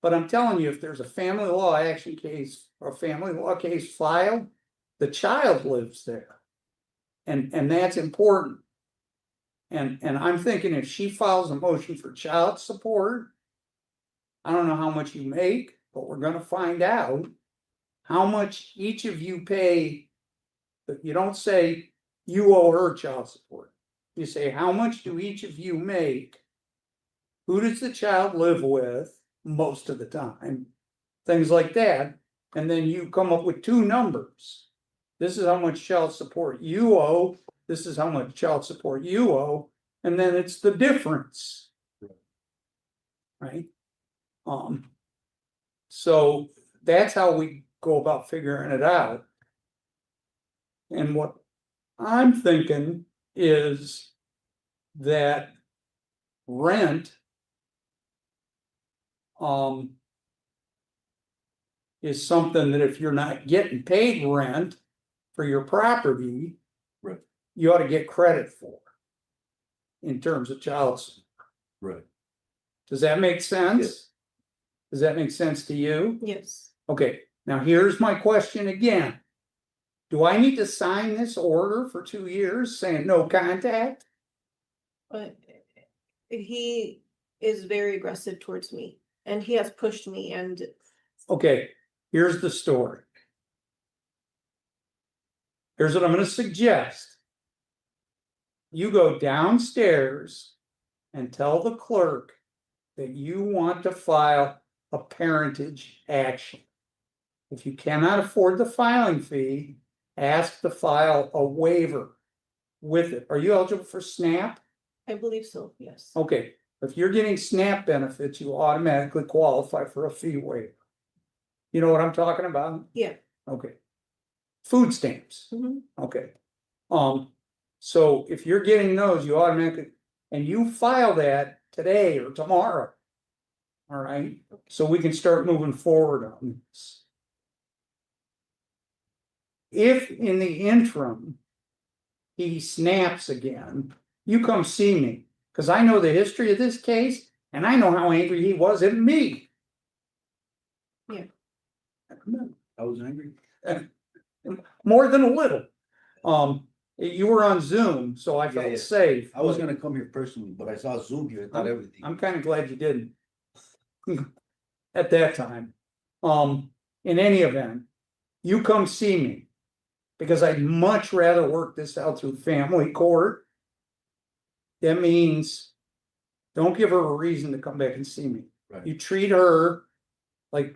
But I'm telling you, if there's a family law action case or a family law case filed, the child lives there. And that's important. And I'm thinking if she files a motion for child support, I don't know how much you make, but we're gonna find out how much each of you pay. But you don't say you owe her child support. You say, how much do each of you make? Who does the child live with most of the time? Things like that. And then you come up with two numbers. This is how much child support you owe. This is how much child support you owe. And then it's the difference. Right? So that's how we go about figuring it out. And what I'm thinking is that rent is something that if you're not getting paid rent for your property, right, you ought to get credit for in terms of child support. Right. Does that make sense? Yes. Does that make sense to you? Yes. Okay, now here's my question again. Do I need to sign this order for 2 years saying no contact? But he is very aggressive towards me and he has pushed me and Okay, here's the story. Here's what I'm gonna suggest. You go downstairs and tell the clerk that you want to file a parentage action. If you cannot afford the filing fee, ask to file a waiver with it. Are you eligible for SNAP? I believe so, yes. Okay, if you're getting SNAP benefits, you automatically qualify for a fee waiver. You know what I'm talking about? Yeah. Okay. Food stamps. Mhm. Okay. So if you're getting those, you automatically, and you file that today or tomorrow. All right, so we can start moving forward on this. If in the interim, he snaps again, you come see me, because I know the history of this case, and I know how angry he was at me. Yeah. I was angry. More than a little. You were on Zoom, so I felt safe. I was gonna come here personally, but I saw Zoom here, I thought everything. I'm kind of glad you didn't. At that time. In any event, you come see me. Because I'd much rather work this out through family court. That means, don't give her a reason to come back and see me. Right. You treat her like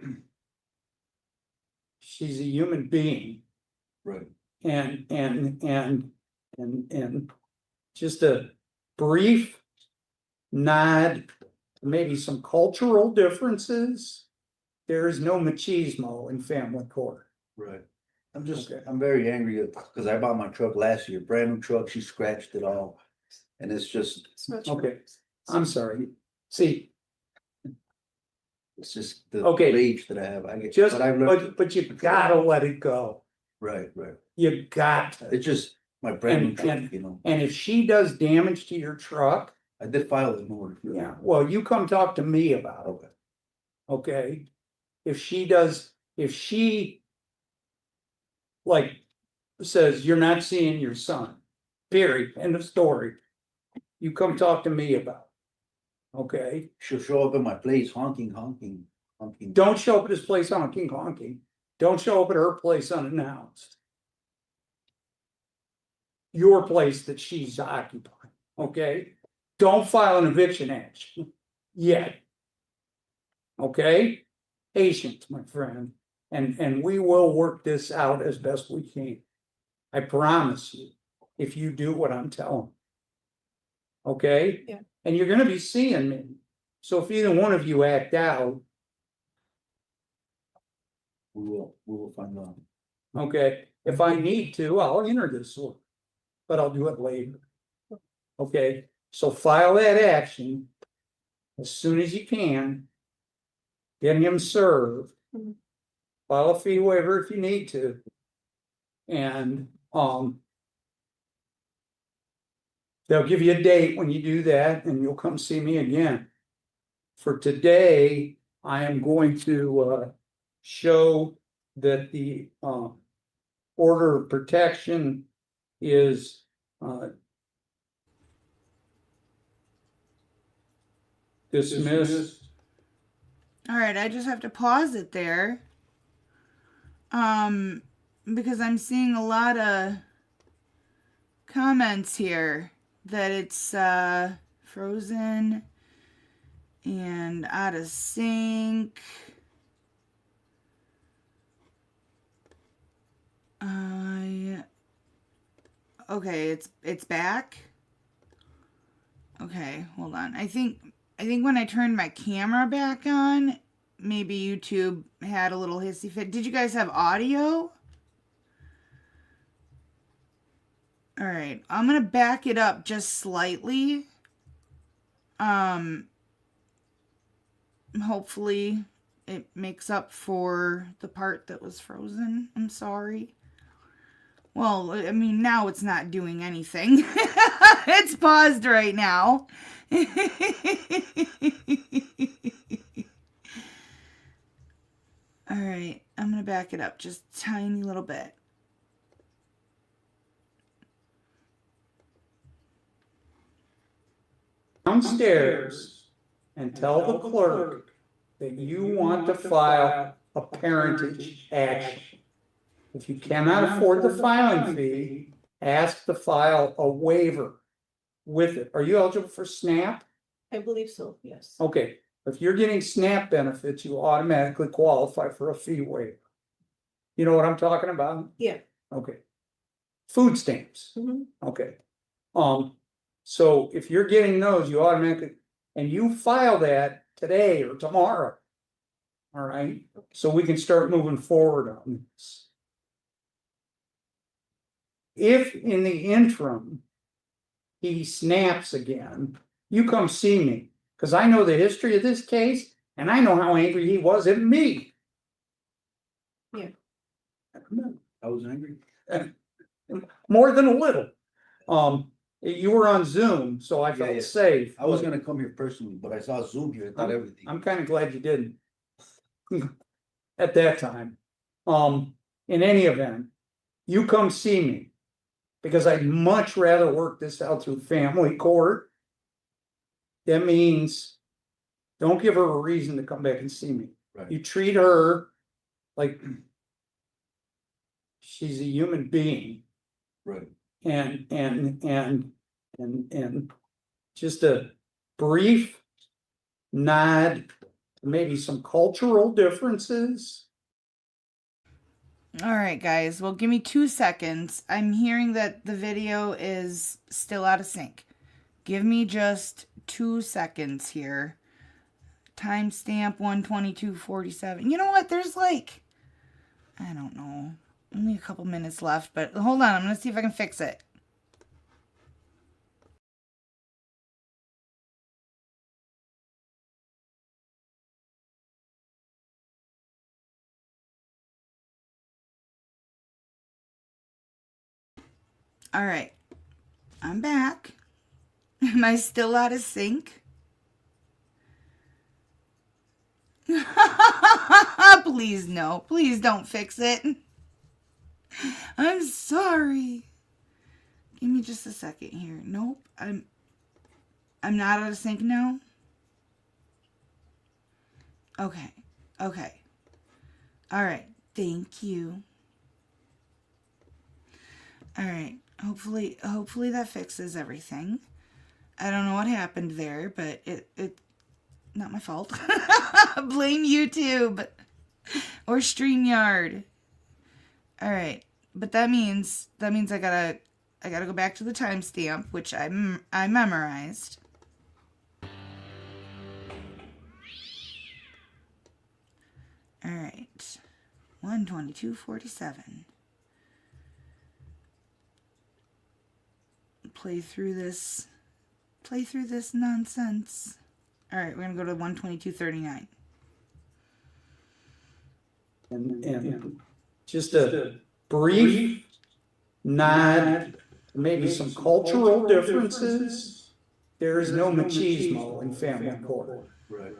she's a human being. Right. And just a brief nod, maybe some cultural differences. There is no machismo in family court. Right. I'm very angry because I bought my truck last year, brand new truck, she scratched it all. And it's just, Okay, I'm sorry. See, it's just the Okay. rage that I have. I get, just, but I've learned, but you gotta let it go. right. You got to. It's just my brand new And- truck, you know. And if she does damage to your truck, I did file it in order. yeah, well, you come talk to me about it. Okay? If she like says you're not seeing your son, period, end of story. You come talk to me about it. Okay? She'll show up at my place honking. Don't show up at his place honking. Don't show up at her place unannounced. Your place that she's occupying, okay? Don't file an eviction action yet. Okay? Patience, my friend, and we will work this out as best we can. I promise you, if you do what I'm telling. Okay? Yeah. And you're gonna be seeing me. So if either one of you act out, We will find out. okay, if I need to, I'll enter this one. But I'll do it later. Okay, so file that action as soon as you can. Get him served. Mhm. File a fee waiver if you need to. And, they'll give you a date when you do that and you'll come see me again. For today, I am going to, show that the, order of protection is, dismissed. All right, I just have to pause it there. Because I'm seeing a lot of comments here that it's frozen and out of sync. Okay, it's back. Okay, hold on. I think when I turned my camera back on, maybe YouTube had a little hissy fit. Did you guys have audio? All right, I'm gonna back it up just slightly. Hopefully it makes up for the part that was frozen. I'm sorry. Well, I mean, now it's not doing anything. It's paused right now. All right, I'm gonna back it up just a tiny little bit. Downstairs and tell the clerk that you want to file a parentage action. If you cannot afford the filing fee, ask to file a waiver with it. Are you eligible for SNAP? I believe so, yes. Okay, if you're getting SNAP benefits, you automatically qualify for a fee waiver. You know what I'm talking about? Yeah. Okay. Food stamps. Mhm. Okay. So if you're getting those, you automatically, and you file that today or tomorrow. All right, so we can start moving forward on this. If in the interim, he snaps again, you come see me, because I know the history of this case, and I know how angry he was at me. Yeah. I was angry. More than a little. You were on Zoom, so I felt safe. I was gonna come here personally, but I saw Zoom here, I thought everything. I'm kind of glad you didn't. At that time. In any event, you come see me. Because I'd much rather work this out through family court. That means, don't give her a reason to come back and see me. Right. You treat her like she's a human being. Right. And just a brief nod, maybe some cultural differences. All right, guys. Well, give me 2 seconds. I'm hearing that the video is still out of sync. Give me just 2 seconds here. Timestamp 1:22:47. You know what? There's like, I don't know, only a couple minutes left, but hold on. I'm going to see if I can fix it. All right, I'm back. Am I still out of sync? Please no. Please don't fix it. I'm sorry. Give me just a second here. Nope. I'm not out of sync now. Okay. Okay. All right. Thank you. All right. Hopefully that fixes everything. I don't know what happened there, but it not my fault. Blame YouTube or StreamYard. All right. But that means I gotta go back to the timestamp, which I memorized. All right. 1:22:47. Play through this nonsense. All right, we're gonna go to 1:22:39. And just a brief nod, maybe some cultural differences. There is no machismo in family court. Right.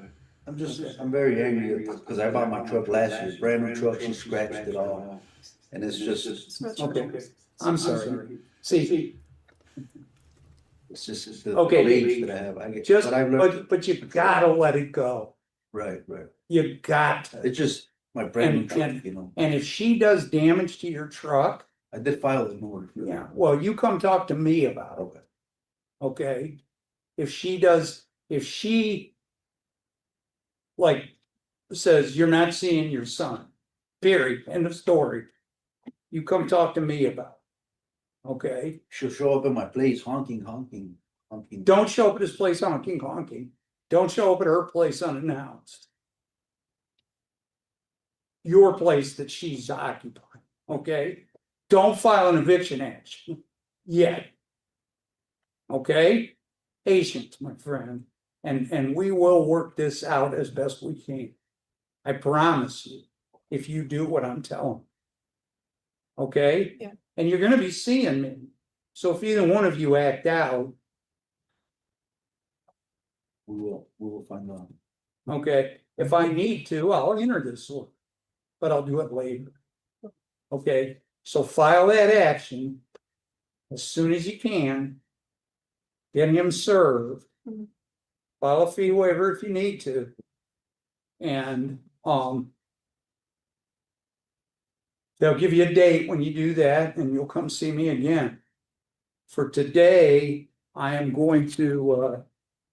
I'm very angry because I bought my truck last year, brand new truck, she scratched it all. And it's just, Okay, I'm sorry. See, it's just the okay, rage that I have. I get, just, but I've learned. but you gotta let it go. Right. You got to. It's just my brand new truck, you know. And if she does damage to your truck, I did file it more. yeah, well, you come talk to me about it. Okay? If she like says you're not seeing your son, period, end of story. You come talk to me about it. Okay? She'll show up at my place honking. Don't show up at his place honking. Don't show up at her place unannounced. Your place that she's occupying, okay? Don't file an eviction action yet. Okay? Patience, my friend, and we will work this out as best we can. I promise you, if you do what I'm telling. Okay? Yeah. And you're gonna be seeing me. So if either one of you act out, We will find out. okay, if I need to, I'll enter this one. But I'll do it later. Okay, so file that action as soon as you can. Get him served. Mhm. File a fee waiver if you need to. And they'll give you a date when you do that, and you'll come see me again. For today, I am going to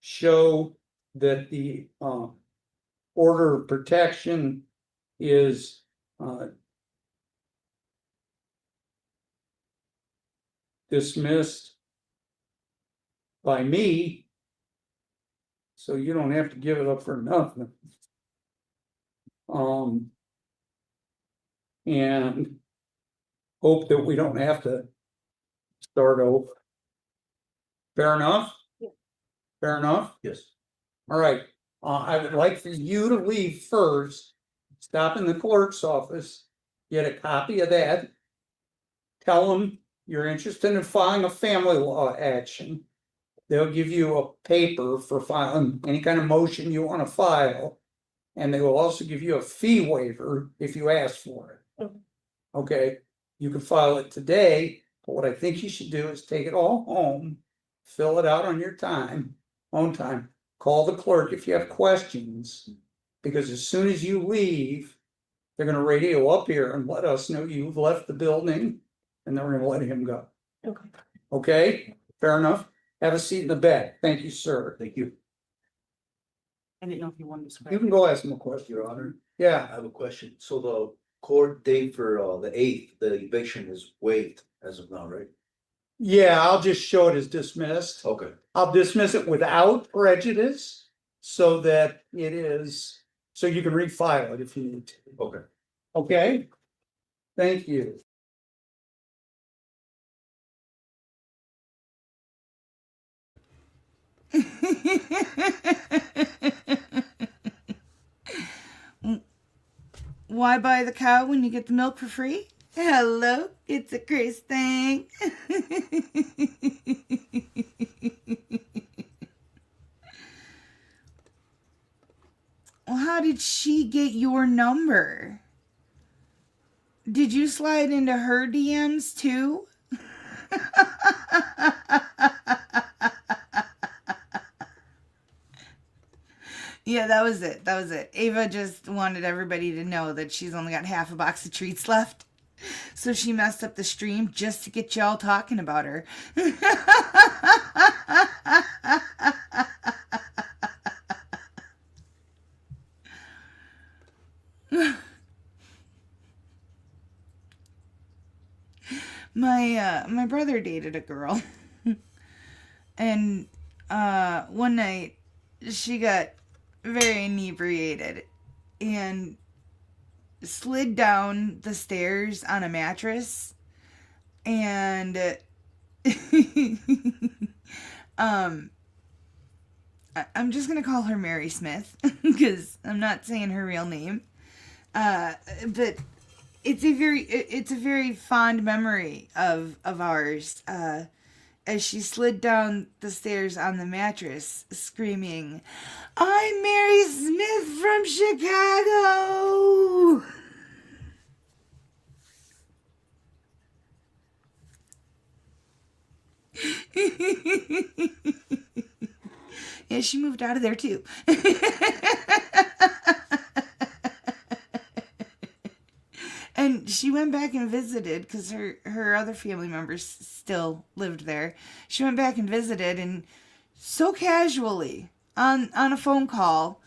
show that the order of protection is dismissed by me, so you don't have to give it up for nothing. And hope that we don't have to start over. Fair enough? Yeah. Fair enough? Yes. All right, I would like for you to leave first, stop in the clerk's office, get a copy of that. Tell them you're interested in filing a family law action. They'll give you a paper for filing any kind of motion you want to file. And they will also give you a fee waiver if you ask for it. Okay. Okay, you can file it today, but what I think you should do is take it all home, fill it out on your own time, call the clerk if you have questions. Because as soon as you leave, they're gonna radio up here and let us know you've left the building, and then we're gonna let him go. Okay. Okay, fair enough? Have a seat in the back. Thank you, sir. Thank you. I didn't know if you wanted to. You can go ask him a question. Your Honor, Yeah, I have a question. So the court date for the 8th, the eviction is waived as of now, right? yeah, I'll just show it as dismissed. Okay. I'll dismiss it without prejudice so that it is, so you can refile it if you need to. Okay. Okay? Thank you. Why buy the cow when you get the milk for free? Hello, it's a Chris thing. Well, how did she get your number? Did you slide into her DMs too? Yeah, that was it. That was it. Ava just wanted everybody to know that she's only got half a box of treats left. So she messed up the stream just to get y'all talking about her. My brother dated a girl. And one night she got very inebriated and slid down the stairs on a mattress, and I'm just gonna call her Mary Smith because I'm not saying her real name, but it's a very fond memory of ours, as she slid down the stairs on the mattress screaming, "I'm Mary Smith from Chicago!" Yeah, she moved out of there too. And she went back and visited because her other family members still lived there. She went back and visited, and so casually on a phone call,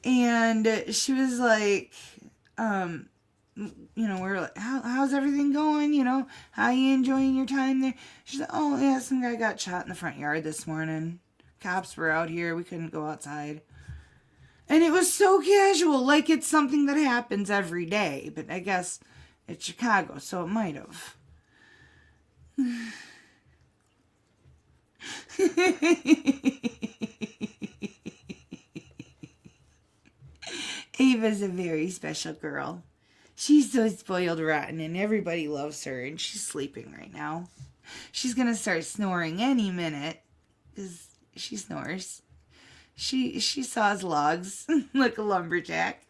and she was like, we're like, how's everything going? How you enjoying your time there? She's like, oh yeah, some guy got shot in the front yard this morning. Cops were out here. We couldn't go outside. And it was so casual, like it's something that happens every day. But I guess it's Chicago, so it might have. Ava's a very special girl. She's so spoiled rotten, and everybody loves her, and she's sleeping right now. She's gonna start snoring any minute, because she snores. She saws logs like a lumberjack.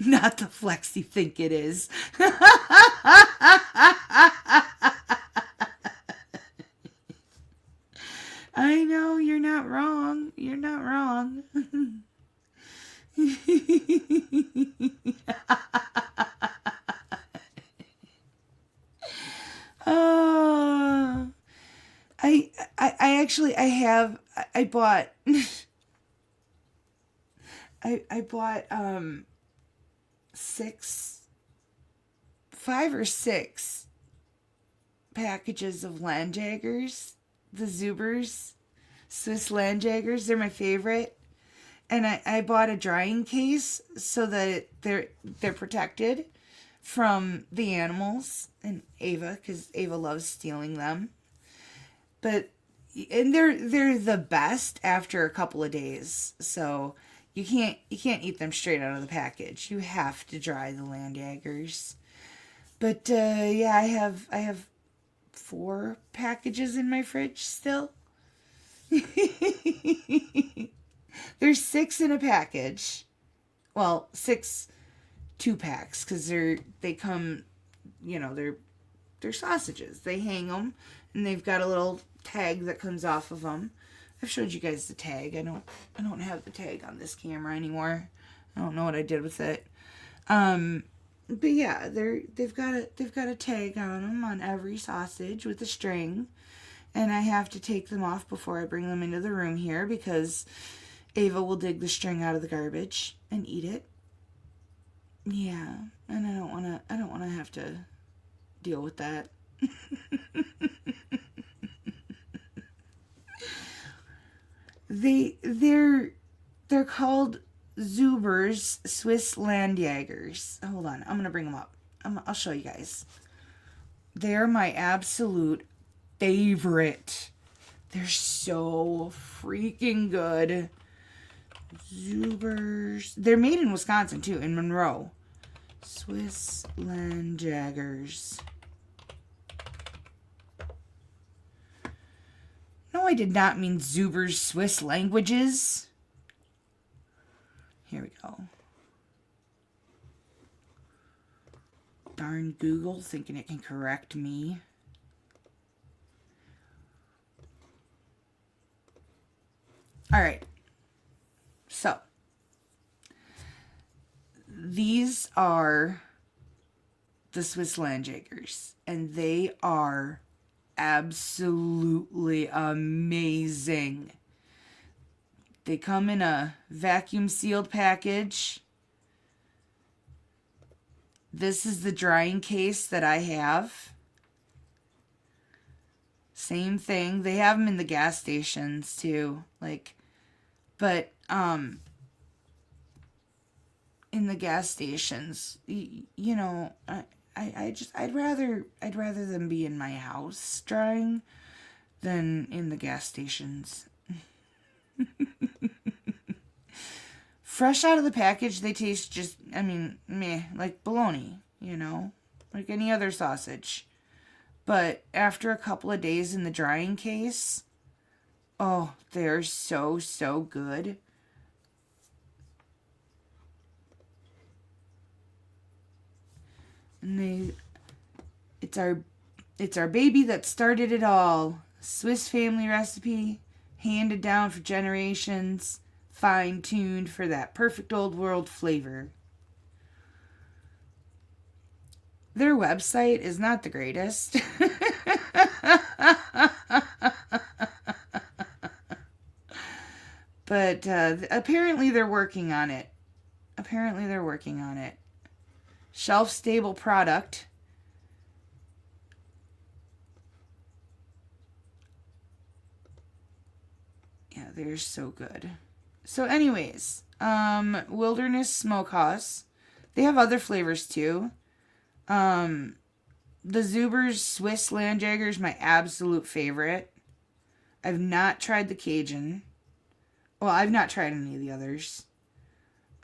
Not the flex you think it is. I know, you're not wrong. You're not wrong. Oh. I bought I bought 5 or 6 packages of Landjaggers, the Zubers, Swiss Landjaggers. They're my favorite. And I bought a drying case so that they're protected from the animals and Ava, because Ava loves stealing them. And they're the best after a couple of days. So you can't eat them straight out of the package. You have to dry the Landjaggers. But yeah, I have 4 packages in my fridge still. There's 6 in a package. Well, 6 2-packs, because they come, they're sausages. They hang them, and they've got a little tag that comes off of them. I've showed you guys the tag. I don't have the tag on this camera anymore. I don't know what I did with it. But yeah, they've got a tag on them on every sausage with a string, and I have to take them off before I bring them into the room here, because Ava will dig the string out of the garbage and eat it. Yeah, and I don't want to have to deal with that. They're called Zubers Swiss Landjagers. Hold on, I'm gonna bring them up. I'll show you guys. They're my absolute favorite. They're so freaking good. Zubers. They're made in Wisconsin too, in Monroe. Swiss Landjaggers. No, I did not mean Zubers Swiss languages. Here we go. Darn Google, thinking it can correct me. All right. So, these are the Swiss Landjaggers, and they are absolutely amazing. They come in a vacuum sealed package. This is the drying case that I have. Same thing. They have them in the gas stations too. But in the gas stations, I'd rather them be in my house drying than in the gas stations. Fresh out of the package, they taste just, meh, like bologna, like any other sausage. But after a couple of days in the drying case, oh, they're so, so good. And it's our baby that started it all. Swiss family recipe, handed down for generations, fine-tuned for that perfect old world flavor. Their website is not the greatest. But apparently they're working on it. Shelf-stable product. Yeah, they're so good. So anyways, Wilderness Smokehouse. They have other flavors too. The Zubers Swiss Landjagger is my absolute favorite. I've not tried the Cajun. Well, I've not tried any of the others.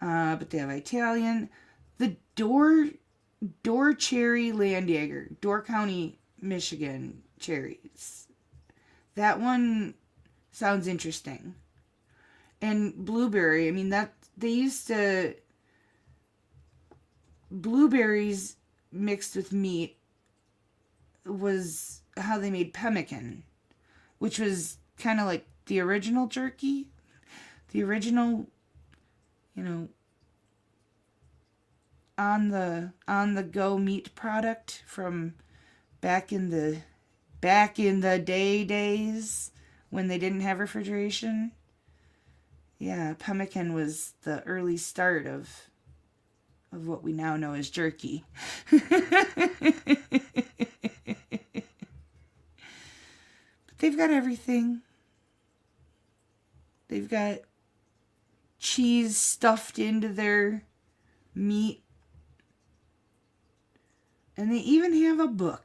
But they have Italian. The Door Cherry Landjagger. Door County, Michigan cherries. That one sounds interesting. And blueberry, blueberries mixed with meat was how they made pemmican, which was kind of like the original jerky. The original, on the go meat product from back in the days when they didn't have refrigeration. Yeah, pemmican was the early start of what we now know as jerky. They've got everything. They've got cheese stuffed into their meat. And they even have a book.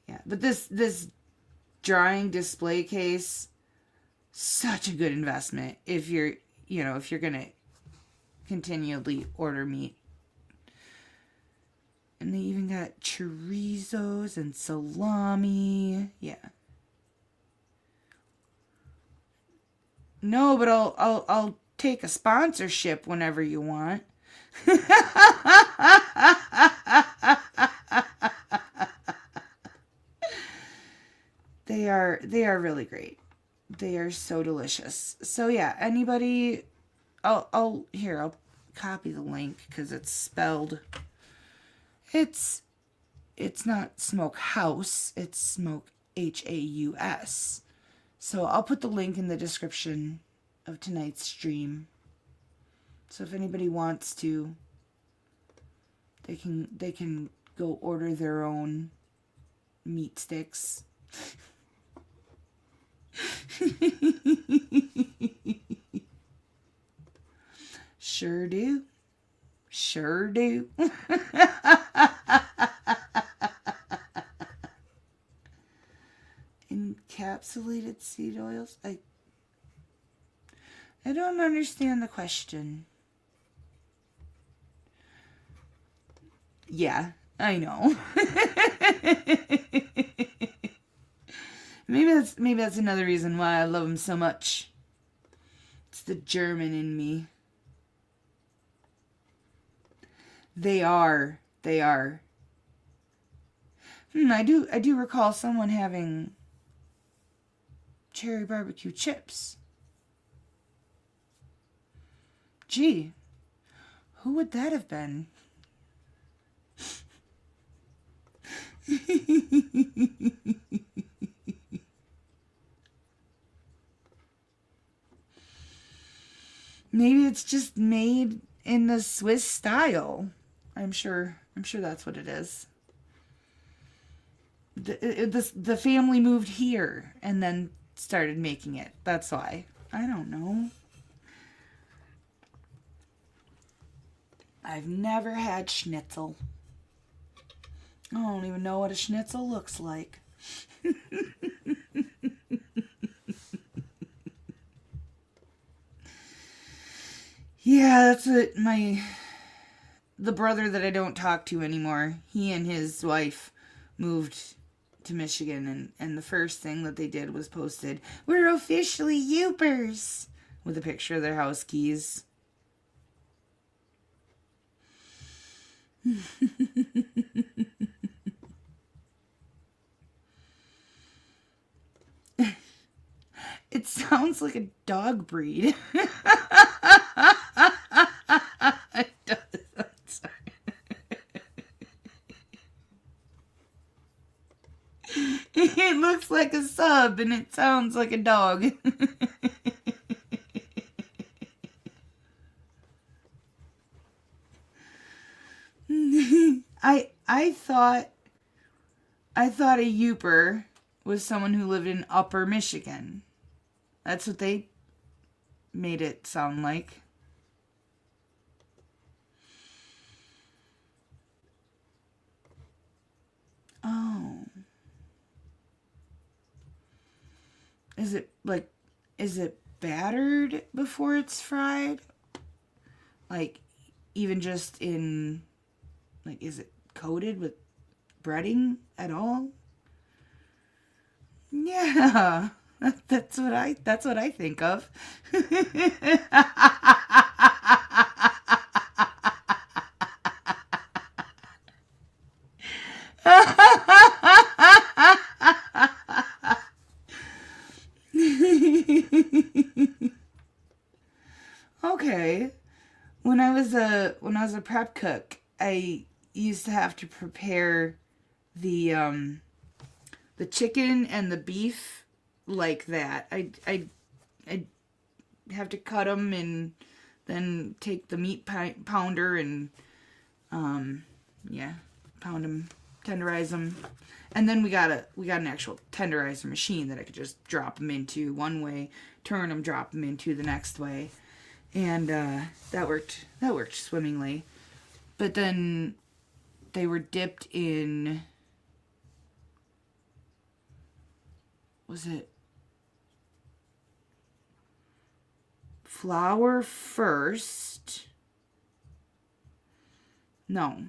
Yeah, but this drawing display case, such a good investment if you're gonna continually order meat. And they even got chorizos and salami. Yeah. No, but I'll take a sponsorship whenever you want. They are really great. They are so delicious. So yeah, anybody, I'll copy the link because it's spelled. It's not Smoke House. It's Smoke Haus. So I'll put the link in the description of tonight's stream. So if anybody wants to, they can go order their own meat sticks. Sure do. Sure do. Encapsulated seed oils? I don't understand the question. Yeah, I know. Maybe that's another reason why I love them so much. It's the German in me. They are. I do recall someone having cherry barbecue chips. Gee, who would that have been? Maybe it's just made in the Swiss style. I'm sure that's what it is. The family moved here and then started making it. That's why. I don't know. I've never had schnitzel. I don't even know what a schnitzel looks like. Yeah, that's what the brother that I don't talk to anymore, he and his wife moved to Michigan, and the first thing that they did was posted, "We're officially Youpers," with a picture of their house keys. It sounds like a dog breed. It does. I'm sorry. It looks like a sub and it sounds like a dog. I thought a Youper was someone who lived in Upper Michigan. That's what they made it sound like. Oh. Is it battered before it's fried? Like, even just in, like, is it coated with breading at all? Yeah, that's what I think of. Okay. When I was a prep cook, I used to have to prepare the chicken and the beef like that. I have to cut them and then take the meat pounder and pound them tenderize them. And then we got an actual tenderizer machine that I could just drop them into one way, turn them, drop them into the next way. And that worked swimmingly. But then they were dipped in, was it flour first? No.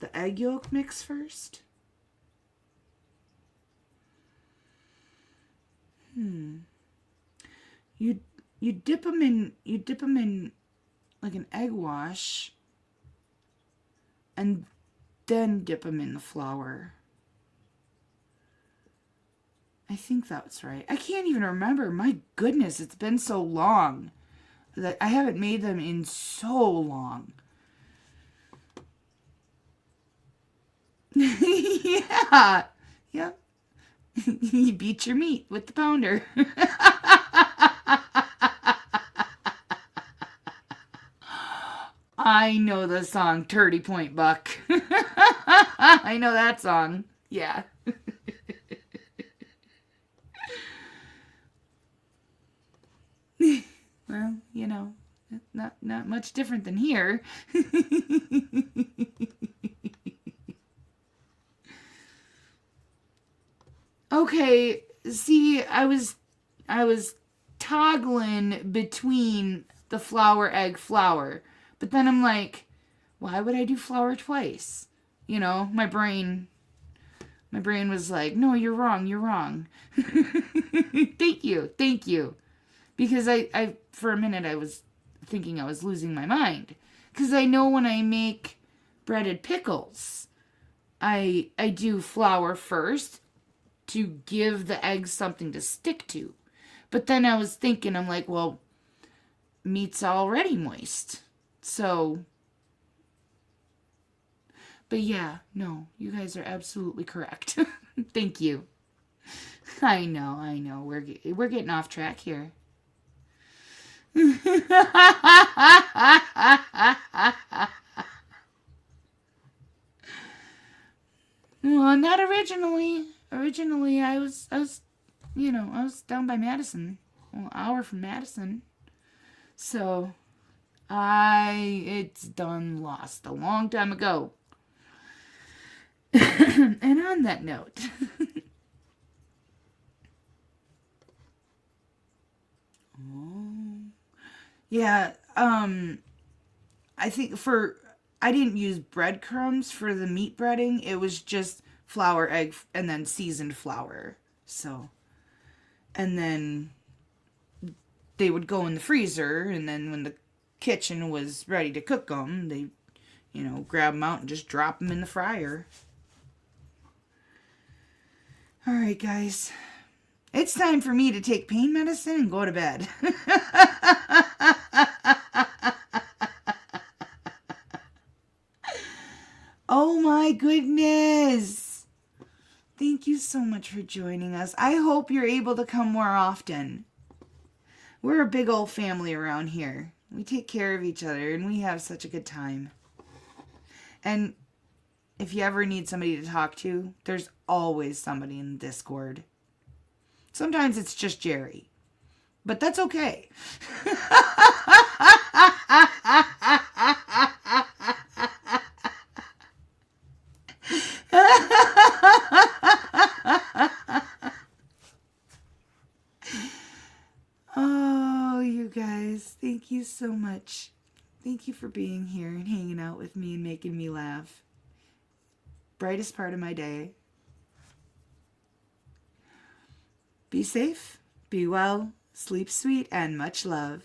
The egg yolk mix first? You dip them in like an egg wash and then dip them in the flour. I think that's right. I can't even remember. My goodness, it's been so long that I haven't made them in so long. Yeah. Yep. You beat your meat with the pounder. I know the song Turdy Point Buck. I know that song. Yeah. Well, you know, not much different than here. Okay, see, I was toggling between the flour, egg, flour. But then I'm like, why would I do flour twice? You know, my brain was like, no, you're wrong, you're wrong. Thank you. Because I for a minute I was thinking I was losing my mind. Because I know when I make breaded pickles, I do flour first to give the eggs something to stick to. But then I was thinking, I'm like, well, meat's already moist. So, but yeah, no, you guys are absolutely correct. Thank you. I know. We're getting off track here. Well, not originally. Originally, I was, you know, I was down by Madison, an hour from Madison. So, it's done lost a long time ago. And on that note, yeah, I think I didn't use breadcrumbs for the meat breading. It was just flour, egg, and then seasoned flour. So, and then they would go in the freezer, and then when the kitchen was ready to cook them, they, you know, grab them out and just drop them in the fryer. All right, guys. It's time for me to take pain medicine and go to bed. Oh my goodness. Thank you so much for joining us. I hope you're able to come more often. We're a big old family around here. We take care of each other and we have such a good time. And if you ever need somebody to talk to, there's always somebody in the Discord. Sometimes it's just Jerry, but that's okay. Oh, you guys, thank you so much. Thank you for being here and hanging out with me and making me laugh. Brightest part of my day. Be safe, be well, sleep sweet, and much love.